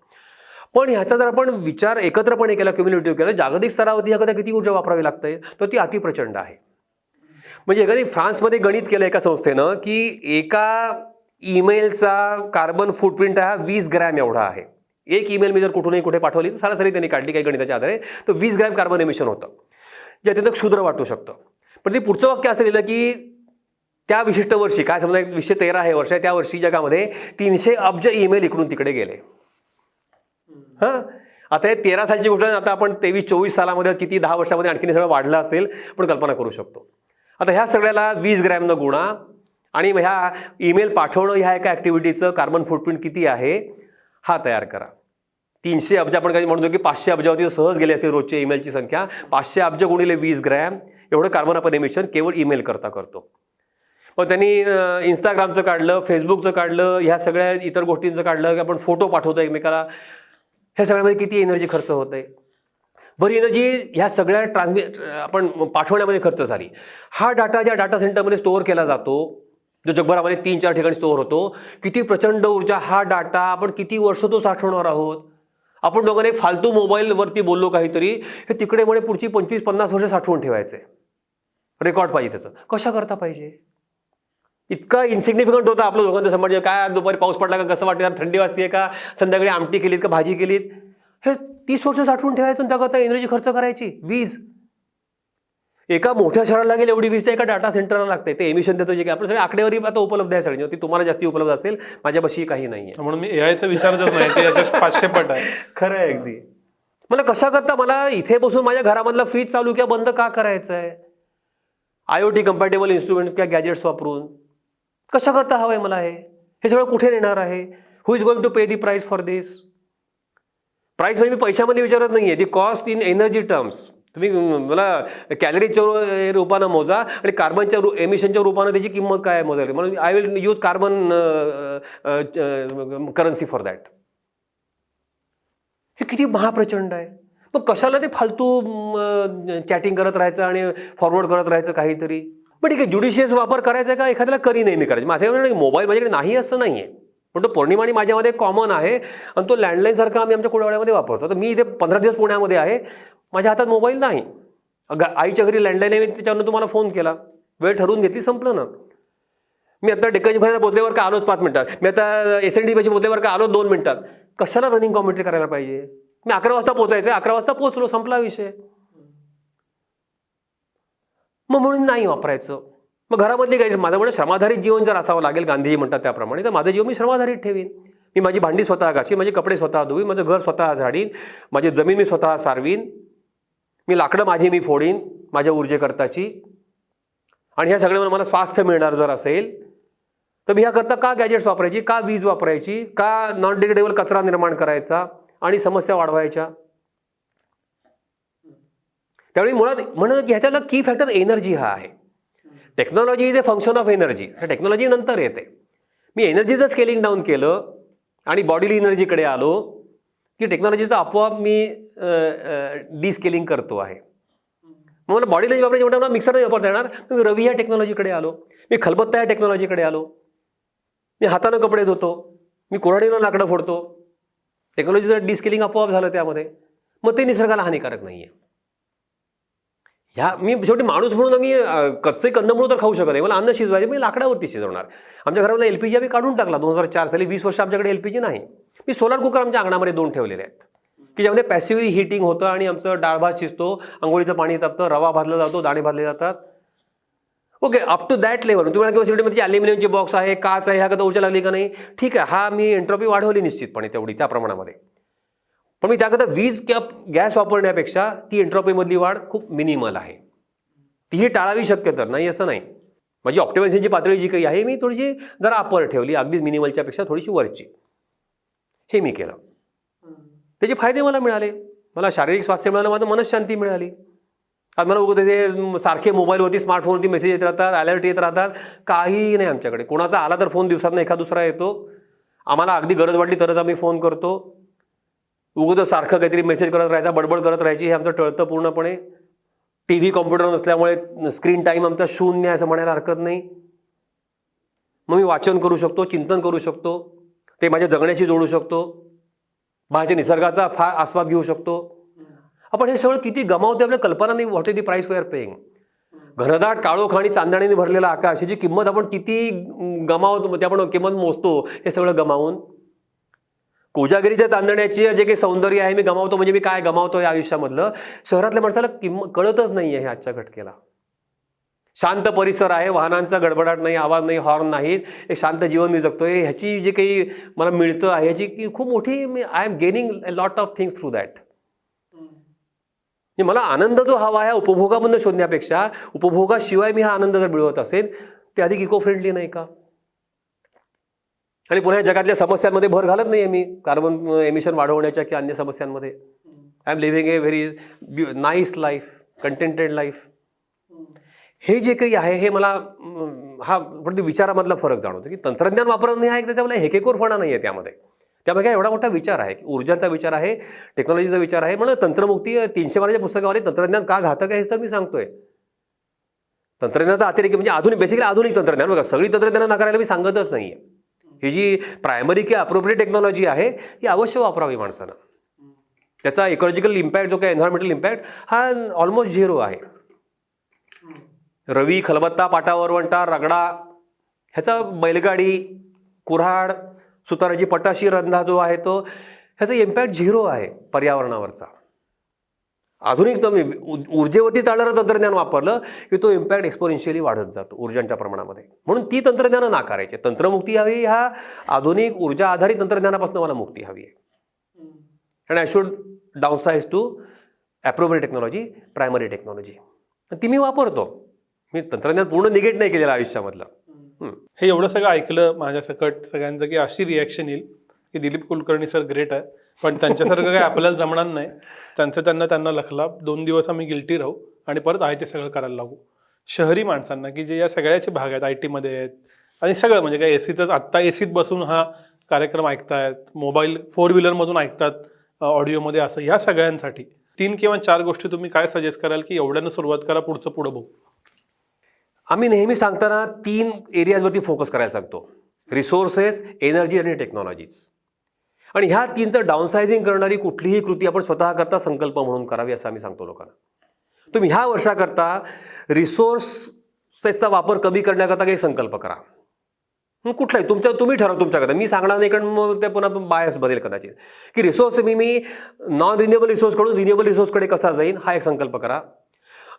A: पण ह्याचा जर आपण विचार एकत्रपणे केला, क्युम्युलेटिव्ह केला, जागतिक स्तरावरती ह्याकरता किती ऊर्जा वापरावी लागते, तर ती अतिप्रचंड आहे. म्हणजे एखादी फ्रान्समध्ये गणित केलं एका संस्थेनं की एका ईमेलचा कार्बन फुटप्रिंट हा 20 ग्रॅम एवढा आहे. एक ईमेल मी जर कुठूनही कुठे पाठवली तर सरासरी त्यांनी काढली काही गणिताच्या आधारे, तर 20 ग्रॅम कार्बन एमिशन होतं, जे अत्यंत क्षुद्र वाटू शकतं. पण ते पुढचं वाक्य असं लिहिलं की त्या विशिष्ट वर्षी, काय समजा 2013 हे वर्ष आहे, त्या वर्षी जगामध्ये 300 अब्ज ईमेल इकडून तिकडे गेले. हां, आता हे 13 सालची गोष्ट आहे, आता आपण 23-24 सालामध्ये किती 10 वर्षामध्ये आणखीन सगळं वाढलं असेल, पण कल्पना करू शकतो. आता ह्या सगळ्याला 20 ग्रॅमनं गुणा आणि ह्या ईमेल पाठवणं ह्या एका ॲक्टिव्हिटीचं कार्बन फुटप्रिंट किती आहे हा तयार करा. 300 अब्ज आपण काही म्हणतो की 500 अब्जावरती सहज गेले असेल रोजची ईमेलची संख्या. 500 अब्ज गुणिले 20 ग्रॅम एवढं कार्बन आपण एमिशन केवळ ईमेल करता करतो. मग त्यांनी इंस्टाग्रामचं काढलं, फेसबुकचं काढलं, ह्या सगळ्या इतर गोष्टींचं काढलं की आपण फोटो पाठवतो एकमेकाला. ह्या सगळ्यामध्ये किती एनर्जी खर्च होत आहे. बरी एनर्जी ह्या सगळ्या आपण पाठवण्यामध्ये खर्च झाली. हा डाटा ज्या डाटा सेंटरमध्ये स्टोअर केला जातो, जो जगभरामध्ये 3-4 ठिकाणी स्टोअर होतो, किती प्रचंड ऊर्जा, हा डाटा आपण किती वर्ष तो साठवणार आहोत. आपण दोघांनी फालतू मोबाईलवरती बोललो काहीतरी, हे तिकडे म्हणे पुढची 25-50 वर्ष साठवून ठेवायचे, रेकॉर्ड पाहिजे त्याचं. कशा करता पाहिजे. इतका इन्सिग्निफिकंट होता आपलं दोघांचं समाज. काय दुपारी पाऊस पडला का, कसं वाटतं, थंडी वाजते का, संध्याकाळी आमटी केलीत का भाजी केलीत, हे 30 वर्ष साठवून ठेवायचं, त्याकरता एनर्जी खर्च करायची. वीज एका मोठ्या शहराला लागेल एवढी वीज तर एका डाटा सेंटरला लागते. ते एमिशन देतो, जे काय आपण सगळे आकडेवारी आता उपलब्ध आहे सगळी, ती तुम्हाला जास्ती उपलब्ध असेल, माझ्यापाशी काही नाही आहे.
B: म्हणून मी एआयचं विचारतच नाही, ते याच्या 500 पट आहे.
A: खरं आहे अगदी. मला कशा करता, मला इथे बसून माझ्या घरामधला फ्रीज चालू किंवा बंद का करायचं आहे. IoT कम्पॅटेबल इन्स्ट्रुमेंट किंवा गॅजेट्स वापरून कशा करता हवं आहे मला. हे सगळं कुठे नेणार आहे. Who is going to pay the price for this. Price म्हणजे मी पैशामध्ये विचारत नाही आहे, the cost in energy terms. तुम्ही मला कॅलरीच्या रूपानं मोजा आणि कार्बनच्या एमिशनच्या रूपानं त्याची किंमत काय मोजायला, म्हणून I will use carbon currency for that. हे किती महाप्रचंड आहे. मग कशाला ते फालतू चॅटिंग करत राहायचं आणि फॉरवर्ड करत राहायचं काहीतरी. पण ठीक आहे, ज्युडिशियस वापर करायचा का, एखाद्याला करी नेहमी करायचं. माझ्याकडे मोबाईल माझ्याकडे नाही असं नाही आहे, पण तो पौर्णिमा आणि माझ्यामध्ये कॉमन आहे आणि तो लँडलाईनसारखा आम्ही आमच्या कुडावाड्यामध्ये वापरतो. तर मी इथे 15 दिवस पुण्यामध्ये आहे, माझ्या हातात मोबाईल नाही. आईच्या घरी लँडलाईन आहे, त्याच्यावरून तुम्हाला फोन केला, वेळ ठरवून घेतली, संपलं ना. मी आता डेक्कन फायनल पोहोचल्यावर का आलोच 5 मिनिटात, मी आता SND पाशी पोहोचल्यावर का आलो 2 मिनिटात. कशाला रनिंग कॉमेंट्री करायला पाहिजे. मी 11 वाजता पोहोचायचं, 11 वाजता पोहोचलो, संपला विषय. मग म्हणून नाही वापरायचं. मग घरामधली काही माझं म्हणजे श्रमाधारित जीवन जर असावं लागेल, गांधीजी म्हणतात त्याप्रमाणे, तर माझं जीवन मी श्रमाधारित ठेवीन. मी माझी भांडी स्वतः घासीन, माझे कपडे स्वतः धुवीन, माझं घर स्वतः झाडीन, माझी जमीन मी स्वतः सारवीन, मी लाकडं माझी मी फोडीन माझ्या ऊर्जेकरताची. आणि ह्या सगळ्यावर मला स्वास्थ्य मिळणार जर असेल तर मी ह्याकरता का गॅजेट्स वापरायची, का वीज वापरायची, का नॉन डिग्रेडेबल कचरा निर्माण करायचा आणि समस्या वाढवायच्या. त्यावेळी मुळात म्हणून की ह्याच्याला की फॅक्टर एनर्जी हा आहे. Technology is a function of energy. Technology नंतर येते. मी एनर्जीचं स्केलिंग डाऊन केलं आणि बॉडीली एनर्जीकडे आलो की टेक्नॉलॉजीचं आपोआप मी डिस्केलिंग करतो आहे. मग मला बॉडीला जी वापरायची म्हणतात, मला मिक्सर नाही वापरता येणार, मी रवी ह्या टेक्नॉलॉजीकडे आलो, मी खलबत्ता या टेक्नॉलॉजीकडे आलो, मी हातानं कपडे धुतो, मी कुऱ्हाडीनं लाकडं फोडतो. टेक्नॉलॉजीचं डिस्केलिंग आपोआप झालं त्यामध्ये. मग ते निसर्गाला हानिकारक नाही आहे. ह्या मी शेवटी माणूस म्हणून आम्ही कच्चे कंदमुळं तर खाऊ शकत नाही. मला अन्न शिजवायचे मी लाकडावरती शिजवणार. आमच्या घरामध्ये LPG आम्ही काढून टाकला 2004 साली. 20 वर्ष आमच्याकडे LPG नाही. मी सोलार कुकर आमच्या अंगणामध्ये 2 ठेवलेले आहेत की ज्यामध्ये पॅसिव्ह हिटिंग होतं आणि आमचं डाळ भात शिजतो, अंघोळीचं पाणी तापतं, रवा भाजला जातो, दाणे भाजले जातात. Okay, up to that level. तुम्हाला किंवा शेवटी ॲल्युमिनियमची बॉक्स आहे, काच आहे, ह्या कदा ऊर्जा लागली का नाही, ठीक आहे, हा मी एंट्रोपी वाढवली निश्चितपणे तेवढी त्या प्रमाणामध्ये. पण मी त्याकरता वीज किंवा गॅस वापरण्यापेक्षा ती एंट्रोपीमधली वाढ खूप मिनिमल आहे. तीही टाळावी शक्य तर नाही असं नाही. माझी ऑप्टिमायझेशनची पातळी जी काही आहे मी थोडीशी जरा अपर ठेवली, अगदीच मिनिमलच्या पेक्षा थोडीशी वरची. हे मी केलं. त्याचे फायदे मला मिळाले. मला शारीरिक स्वास्थ्य मिळालं, माझं मनशांती मिळाली. आज मला उगवते ते सारखे मोबाईलवरती स्मार्टफोनवरती मेसेज येत राहतात, अलर्ट येत राहतात. काही नाही आमच्याकडे. कोणाचा आला तर फोन दिवसातनं एखाद दुसरा येतो. आम्हाला अगदी गरज वाटली तरच आम्ही फोन करतो. उगवतं सारखं काहीतरी मेसेज करत राहायचा, बडबड करत राहायची, हे आमचं टळतं पूर्णपणे. TV कॉम्प्युटर नसल्यामुळे स्क्रीन टाईम आमचा 0 असं म्हणायला हरकत नाही. मग मी वाचन करू शकतो, चिंतन करू शकतो, ते माझ्या जगण्याशी जोडू शकतो, बाहेरच्या निसर्गाचा फार आस्वाद घेऊ शकतो. आपण हे सगळं किती गमावते आपल्या कल्पना नाही. What is the price we are paying. घनदाट काळोख आणि चांदण्याने भरलेला आकाश, ह्याची किंमत आपण किती गमावतो, ते आपण किंमत मोजतो. हे सगळं गमावून कोजागिरीच्या चांदण्याची जे काही सौंदर्य आहे मी गमावतो. म्हणजे मी काय गमावतो या आयुष्यामधलं, शहरातल्या माणसाला कळतच नाही आहे. आजच्या घटकेला शांत परिसर आहे, वाहनांचा गडबडाट नाही, आवाज नाही, हॉर्न नाहीत, एक शांत जीवन मी जगतोय. ह्याची जी काही मला मिळतं आहे ह्याची की खूप मोठी I am gaining a lot of things through that. मला आनंद जो हवा आहे उपभोगामधून शोधण्यापेक्षा उपभोगाशिवाय मी हा आनंद जर मिळवत असेल ते अधिक इको फ्रेंडली नाही का? आणि पुन्हा जगातल्या समस्यांमध्ये भर घालत नाही आहे मी, कार्बन एमिशन वाढवण्याच्या किंवा अन्य समस्यांमध्ये. I am living a very nice life, contented life. हे जे काही आहे हे मला हा विचारामधला फरक जाणवतो की तंत्रज्ञान वापरत नाही हा एक त्याचा मला हेकेखोरपणा नाही आहे त्यामध्ये. त्यामुळे काय एवढा मोठा विचार आहे की ऊर्जांचा विचार आहे, टेक्नॉलॉजीचा विचार आहे. म्हणून तंत्रमुक्ती 312च्या पुस्तकामध्ये तंत्रज्ञान का घातक आहे हे तर मी सांगतोय. तंत्रज्ञानाचा अतिरेक म्हणजे आधुनिक, बेसिकली आधुनिक तंत्रज्ञान. बघा, सगळी तंत्रज्ञान नाकारायला मी सांगतच नाही आहे. ही जी प्रायमरी किंवा अप्रोप्रिएट टेक्नॉलॉजी आहे ही अवश्य वापरावी माणसानं. त्याचा इकॉलॉजिकल इम्पॅक्ट जो काय एन्व्हायरमेंटल इम्पॅक्ट हा ऑलमोस्ट 0 आहे. रवी, खलबत्ता, पाटा वरवंटा, रगडा, ह्याचा बैलगाडी, कुऱ्हाड, सुताराची पटाशी रंधा जो आहे तो ह्याचा इम्पॅक्ट 0 आहे पर्यावरणावरचा. आधुनिक ऊर्जेवरती चालणारं तंत्रज्ञान वापरलं की तो इम्पॅक्ट एक्सपोनेन्शियली वाढत जातो ऊर्जांच्या प्रमाणामध्ये. म्हणून ती तंत्रज्ञानं नाकारायची. तंत्रमुक्ती हवी, ह्या आधुनिक ऊर्जा आधारित तंत्रज्ञानापासून मला मुक्ती हवी आहे. And I should downsize to appropriate technology, primary technology. ती मी वापरतो. मी तंत्रज्ञान पूर्ण निगेट नाही केलेलं आयुष्यामधलं.
B: हे एवढं सगळं ऐकलं माझ्या सकट सगळ्यांचं की अशी रिॲक्शन येईल की दिलीप कुलकर्णी सर ग्रेट आहे, पण त्यांच्यासारखं काही आपल्याला जमणार नाही. त्यांना लखला 2 दिवस आम्ही गिल्टी राहू आणि परत आहे ते सगळं करायला लागू. शहरी माणसांना की जे या सगळ्याचे भाग आहेत, IT मध्ये आहेत आणि सगळं म्हणजे काय एसीतच आत्ता एसीत बसून हा कार्यक्रम ऐकतायत, मोबाईल 4 व्हीलरमधून ऐकतात ऑडिओमध्ये, असं ह्या सगळ्यांसाठी 3 किंवा 4 गोष्टी तुम्ही काय सजेस्ट कराल की एवढ्यानं सुरुवात करा, पुढचं पुढं बघू?
A: आम्ही नेहमी सांगताना 3 एरियाजवरती फोकस करायला सांगतो. रिसोर्सेस, एनर्जी आणि टेक्नॉलॉजीज. आणि ह्या 3चं डाऊनसायझिंग करणारी कुठलीही कृती आपण स्वतः करता संकल्प म्हणून करावी असं आम्ही सांगतो लोकांना. तुम्ही ह्या वर्षाकरता रिसोर्सेसचा वापर कमी करण्याकरता काही संकल्प करा. कुठलाही तुम्ही ठरवा तुमच्याकरता. मी सांगणार नाही, कारण मग ते पुन्हा बायस बदल कदाचित की रिसोर्स मी नॉन रिन्युएबल रिसोर्सकडून रिन्युएबल रिसोर्सकडे कसा जाईन हा एक संकल्प करा.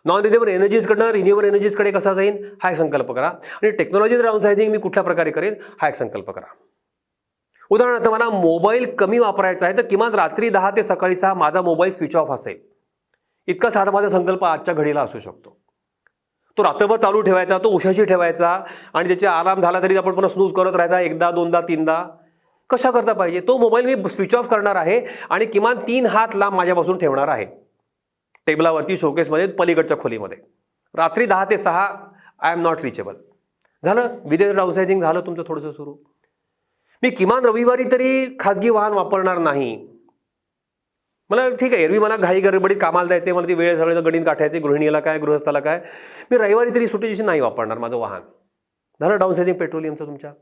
A: नॉन रिन्युएबल एनर्जीजकडनं रिन्युएबल एनर्जीजकडे कसा जाईन हा एक संकल्प करा. आणि टेक्नॉलॉजी डाऊनसायझिंग मी कुठल्या प्रकारे करेन हा एक संकल्प करा. उदाहरणार्थ मला मोबाईल कमी वापरायचा आहे तर किमान रात्री 10 ते सकाळी 6 माझा मोबाईल स्विच ऑफ असेल, इतका साधा माझा संकल्प आजच्या घडीला असू शकतो. तो रात्रभर चालू ठेवायचा, तो उशाशी ठेवायचा आणि त्याचे आराम झाला तरी आपण पुन्हा स्नूज करत राहायचा 1दा 2दा 3दा. कशा करता पाहिजे? तो मोबाईल मी स्विच ऑफ करणार आहे आणि किमान 3 हात लांब माझ्यापासून ठेवणार आहे, टेबलावरती, शोकेसमध्ये, पलीकडच्या खोलीमध्ये. रात्री 10 ते 6 आय एम नॉट रिचेबल. झालं विदेश डाऊनसायझिंग, झालं तुमचं थोडंसं सुरू. मी किमान रविवारी तरी खाजगी वाहन वापरणार नाही. मला ठीक आहे, एरवी मला घाई गडबडीत कामाला जायचं, मला ती वेळ सगळं गणित गाठायचे, गृहिणीला काय, गृहस्थाला काय. मी रविवारी तरी सुट्टी दिवशी नाही वापरणार माझं वाहन. झालं डाऊनसायझिंग पेट्रोलियमचं तुमच्या.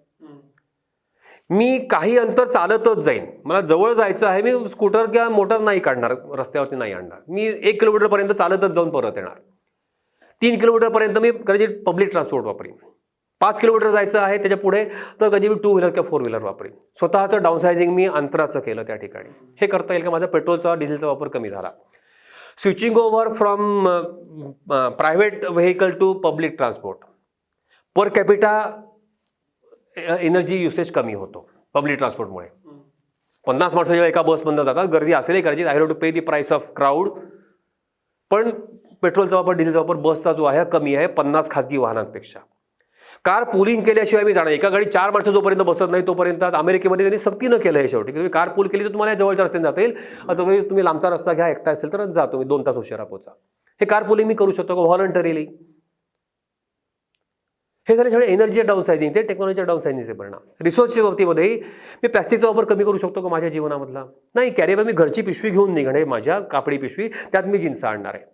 A: मी काही अंतर चालतच जाईन, मला जवळ जायचं आहे, मी स्कूटर किंवा मोटर नाही काढणार, रस्त्यावरती नाही आणणार, मी 1 किलोमीटरपर्यंत चालतच जाऊन परत येणार, 3 किलोमीटरपर्यंत मी कदाचित पब्लिक ट्रान्सपोर्ट वापरीन, 5 किलोमीटर जायचं आहे त्याच्या पुढे तर कधी मी 2 व्हीलर किंवा 4 व्हीलर वापरीन. स्वतःचं डाऊनसायझिंग मी अंतराचं केलं त्या ठिकाणी. हे करता येईल का? माझा पेट्रोलचा डिझेलचा वापर कमी झाला. Switching over from private vehicle to public transport, per capita energy usage कमी होतो पब्लिक ट्रान्सपोर्टमुळे. 50 माणसं जेव्हा एका बसमधून जातात, गर्दी असेलही करायची, I have to pay the price of crowd, पण पेट्रोलचा वापर डिझेलचा वापर बसचा जो आहे कमी आहे 50 खाजगी वाहनांपेक्षा. कार पुलिंग केल्याशिवाय मी जाणार, एका गाडी 4 माणसं जोपर्यंत बसत नाही तोपर्यंत. अमेरिकेमध्ये त्यांनी सक्तीनं केलं आहे शेवटी, तुम्ही कार पूल केली तर तुम्हाला जवळच्या रस्त्याने जाता येईल, अथवा तुम्ही लांबचा रस्ता घ्या, एकटा असेल तर जा तुम्ही 2 तास उशिरा पोहोचा. हे कार पुलिंग मी करू शकतो का व्हॉलंटरीली? हे झाले सगळे एनर्जी डाऊनसायझिंगचे, टेक्नॉलॉजीच्या डाऊनसायझिंगचे परिणाम. रिसोर्सच्या बाबतीमध्येही मी प्लॅस्टिकचा वापर कमी करू शकतो का माझ्या जीवनामधला? नाही. कॅरीबॅग मी घरची पिशवी घेऊन निघणे, माझ्या कापडी पिशवी, त्यात मी जिन्स आणणार आहे.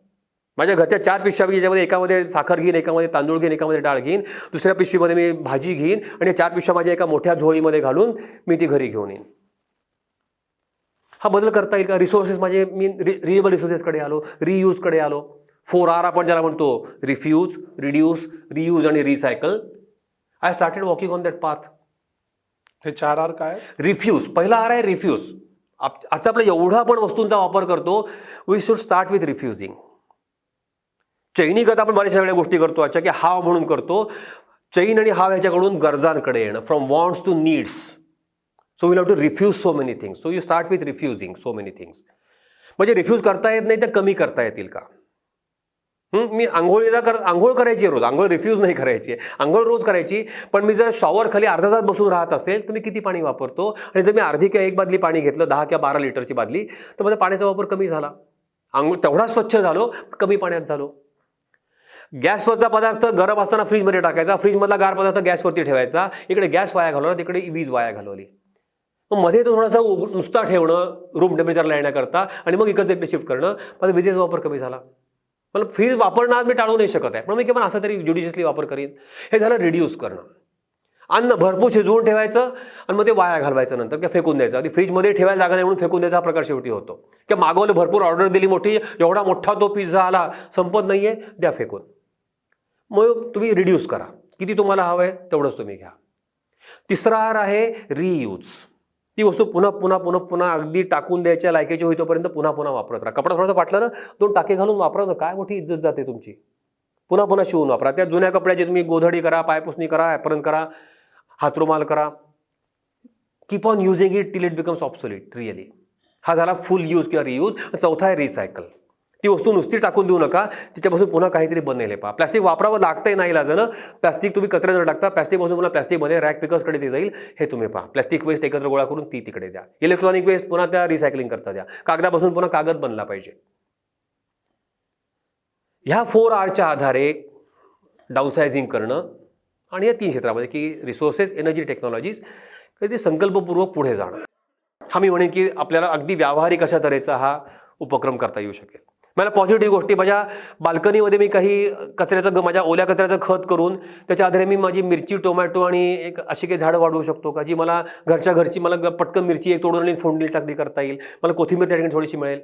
A: माझ्या घरच्या 4 पिशव्या, ज्याच्यामध्ये एकामध्ये साखर घेईन, एकामध्ये तांदूळ घेईन, एकामध्ये डाळ घेईन, दुसऱ्या पिशवीमध्ये मी भाजी घेईन, आणि 4 पिशव्या माझ्या एका मोठ्या झोळीमध्ये घालून मी ती घरी घेऊन येईन. हा बदल करता येईल का? रिसोर्सेस माझे, मी रिन्युएबल रिसोर्सेसकडे आलो, रियूजकडे आलो. 4R आपण ज्याला म्हणतो, रिफ्यूज, रिड्यूस, रियूज आणि recycle. I started walking on that path.
B: हे 4R काय?
A: रिफ्यूज, पहिला R आहे रिफ्यूज. आजचा आपला एवढा आपण वस्तूंचा वापर करतो, we should start with refusing. चैनीगत आपण बऱ्याच सगळ्या गोष्टी करतो आजच्या, की हाव म्हणून करतो. चैन आणि हाव ह्याच्याकडून गरजांकडे येणं, from wants to needs. So we have to refuse so many things. So you start with refusing so many things. म्हणजे रिफ्यूज करता येत नाही तर कमी करता येतील का? मी आंघोळ करायची रोज, आंघोळ रिफ्यूज नाही करायची आहे, आंघोळ रोज करायची. पण मी जर शॉवर खाली अर्धा तास बसून राहत असेल तर मी किती पाणी वापरतो? आणि जर मी अर्धी किंवा 1 बादली पाणी घेतलं, 10 किंवा 12 लिटरची बादली, तर माझा पाण्याचा वापर कमी झाला. आंघोळ तेवढा स्वच्छ झालो, कमी पाण्यात झालो. गॅसवरचा पदार्थ गरम असताना फ्रीजमध्ये टाकायचा, फ्रीजमधला गार पदार्थ गॅसवरती ठेवायचा. इकडे गॅस वाया घालवला, तिकडे वीज वाया घालवली. मग मध्ये तो थोडासा नुसता ठेवणं रूम टेम्परेचरला येण्याकरता, आणि मग इकडे तिकडे शिफ्ट करणं, माझा विजेचा वापर कमी झाला. मला फ्रीज वापरणं आज मी टाळू नाही शकत आहे, पण मी केवळ असा तरी ज्युडिशियसली वापर करीन. हे झालं रिड्यूस करणं. अन्न भरपूर शिजवून ठेवायचं आणि मग ते वाया घालवायचं, नंतर किंवा फेकून द्यायचं. अगदी फ्रीजमध्ये ठेवायला जागा नाही म्हणून फेकून द्यायचा हा प्रकार शेवटी होतो. किंवा मागवलं, भरपूर ऑर्डर दिली मोठी, एवढा मोठा तो पिझ्झा आला, संपत नाहीये, द्या फेकून. मग तुम्ही रिड्यूस करा, किती तुम्हाला हवं आहे तेवढंच तुम्ही घ्या. तिसरा R आहे रियूज. ती वस्तू पुन्हा पुन्हा पुन्हा पुन्हा अगदी टाकून द्यायच्या लायकीची होईतोपर्यंत पुन्हा पुन्हा वापरत राहा. कपडा थोडासा फाटला ना, 2 टाके घालून वापरा ना, काय मोठी इज्जत जाते तुमची. पुन्हा पुन्हा शिवून वापरा. त्या जुन्या कपड्याची तुम्ही गोधडी करा, पायपुसणी करा, ॲप्रन करा, हातरुमाल करा. Keep on using it till it becomes obsolete really. हा झाला फुल यूज किंवा रियूज. चौथा आहे रिसायकल. ती वस्तू नुसती टाकून देऊ नका, तिच्यापासून पुन्हा काहीतरी बनेल पहा. प्लॅस्टिक वापरावं लागतंय नाही लाजणं. प्लॅस्टिक तुम्ही कचऱ्यात न टाकता प्लॅस्टिकपासून पुन्हा प्लॅस्टिकमध्ये रॅक पिकर्सकडे ते जाईल, हे तुम्ही पहा. प्लॅस्टिक वेस्ट एकत्र गोळा करून ती तिकडे द्या. इलेक्ट्रॉनिक वेस्ट पुन्हा त्या रिसायकलिंग करता द्या. कागदापासून पुन्हा कागद बनला पाहिजे. ह्या 4Rच्या आधारे डाऊनसायझिंग करणं, आणि या 3 क्षेत्रामध्ये की रिसोर्सेस, एनर्जी, टेक्नॉलॉजीज, कधी संकल्पपूर्वक पुढे जाणं. हा मी म्हणेन की आपल्याला अगदी व्यावहारिक अशा तऱ्हेचा हा उपक्रम करता येऊ शकेल. मला पॉझिटिव्ह गोष्टी, माझ्या बाल्कनीमध्ये मी काही कचऱ्याचं, माझ्या ओल्या कचऱ्याचं खत करून त्याच्या आधारे मी माझी मिरची, टोमॅटो आणि एक अशी काही झाडं वाढवू शकतो का, जी मला घरच्या घरची, मला पटकन मिरची एक तोडून आणि फोडणी टाकली करता येईल. मला कोथिंबीर त्या ठिकाणी थोडीशी मिळेल.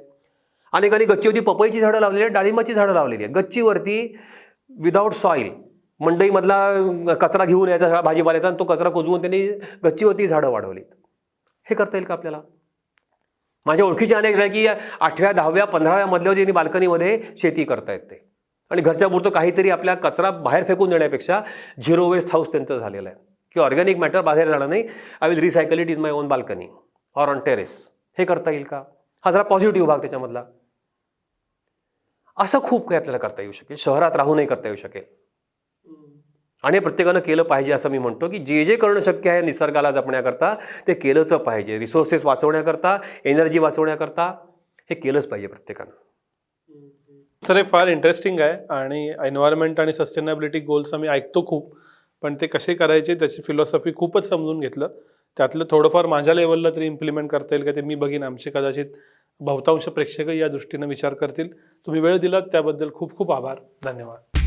A: अनेकांनी गच्चीवरती पपईची झाडं लावलेली आहेत, डाळिंबाची झाडं लावलेली आहेत. गच्चीवरती विदाऊट सॉईल, मंडईमधला कचरा घेऊन यायचा सगळा भाजीपाल्याचा, आणि तो कचरा कुजवून त्यांनी गच्चीवरती झाडं वाढवलीत. हे करता येईल का आपल्याला? माझ्या ओळखीचे अनेक आहे की 8व्या, 10व्या, 15व्या मधल्यावर त्यांनी बाल्कनीमध्ये शेती करतायत ते, आणि घरच्या पुरतं काहीतरी आपल्या कचरा बाहेर फेकून देण्यापेक्षा झिरो वेस्ट हाऊस त्यांचं झालेलं आहे. की ऑर्गॅनिक मॅटर बाहेर जाणार नाही, I will recycle it in my on balcony or on terrace. हे करता येईल का? हा जरा पॉझिटिव्ह भाग त्याच्यामधला. असं खूप काही आपल्याला करता येऊ शकेल. शहरात राहूनही करता येऊ शकेल, आणि प्रत्येकानं केलं पाहिजे असं मी म्हणतो. की जे जे करणं शक्य आहे निसर्गाला जपण्याकरता ते केलंच पाहिजे. रिसोर्सेस वाचवण्याकरता, एनर्जी वाचवण्याकरता हे केलंच पाहिजे प्रत्येकानं.
B: सर, हे फार इंटरेस्टिंग आहे, आणि एन्व्हायरमेंट आणि सस्टेनेबिलिटी गोल्स आम्ही ऐकतो खूप, पण ते कसे करायचे त्याची फिलॉसॉफी खूपच समजून घेतलं. त्यातलं थोडंफार माझ्या लेवलला तरी इम्प्लिमेंट करता येईल का ते मी बघीन. आमचे कदाचित बहुतांश प्रेक्षकही या दृष्टीनं विचार करतील. तुम्ही वेळ दिलात त्याबद्दल खूप खूप आभार. धन्यवाद.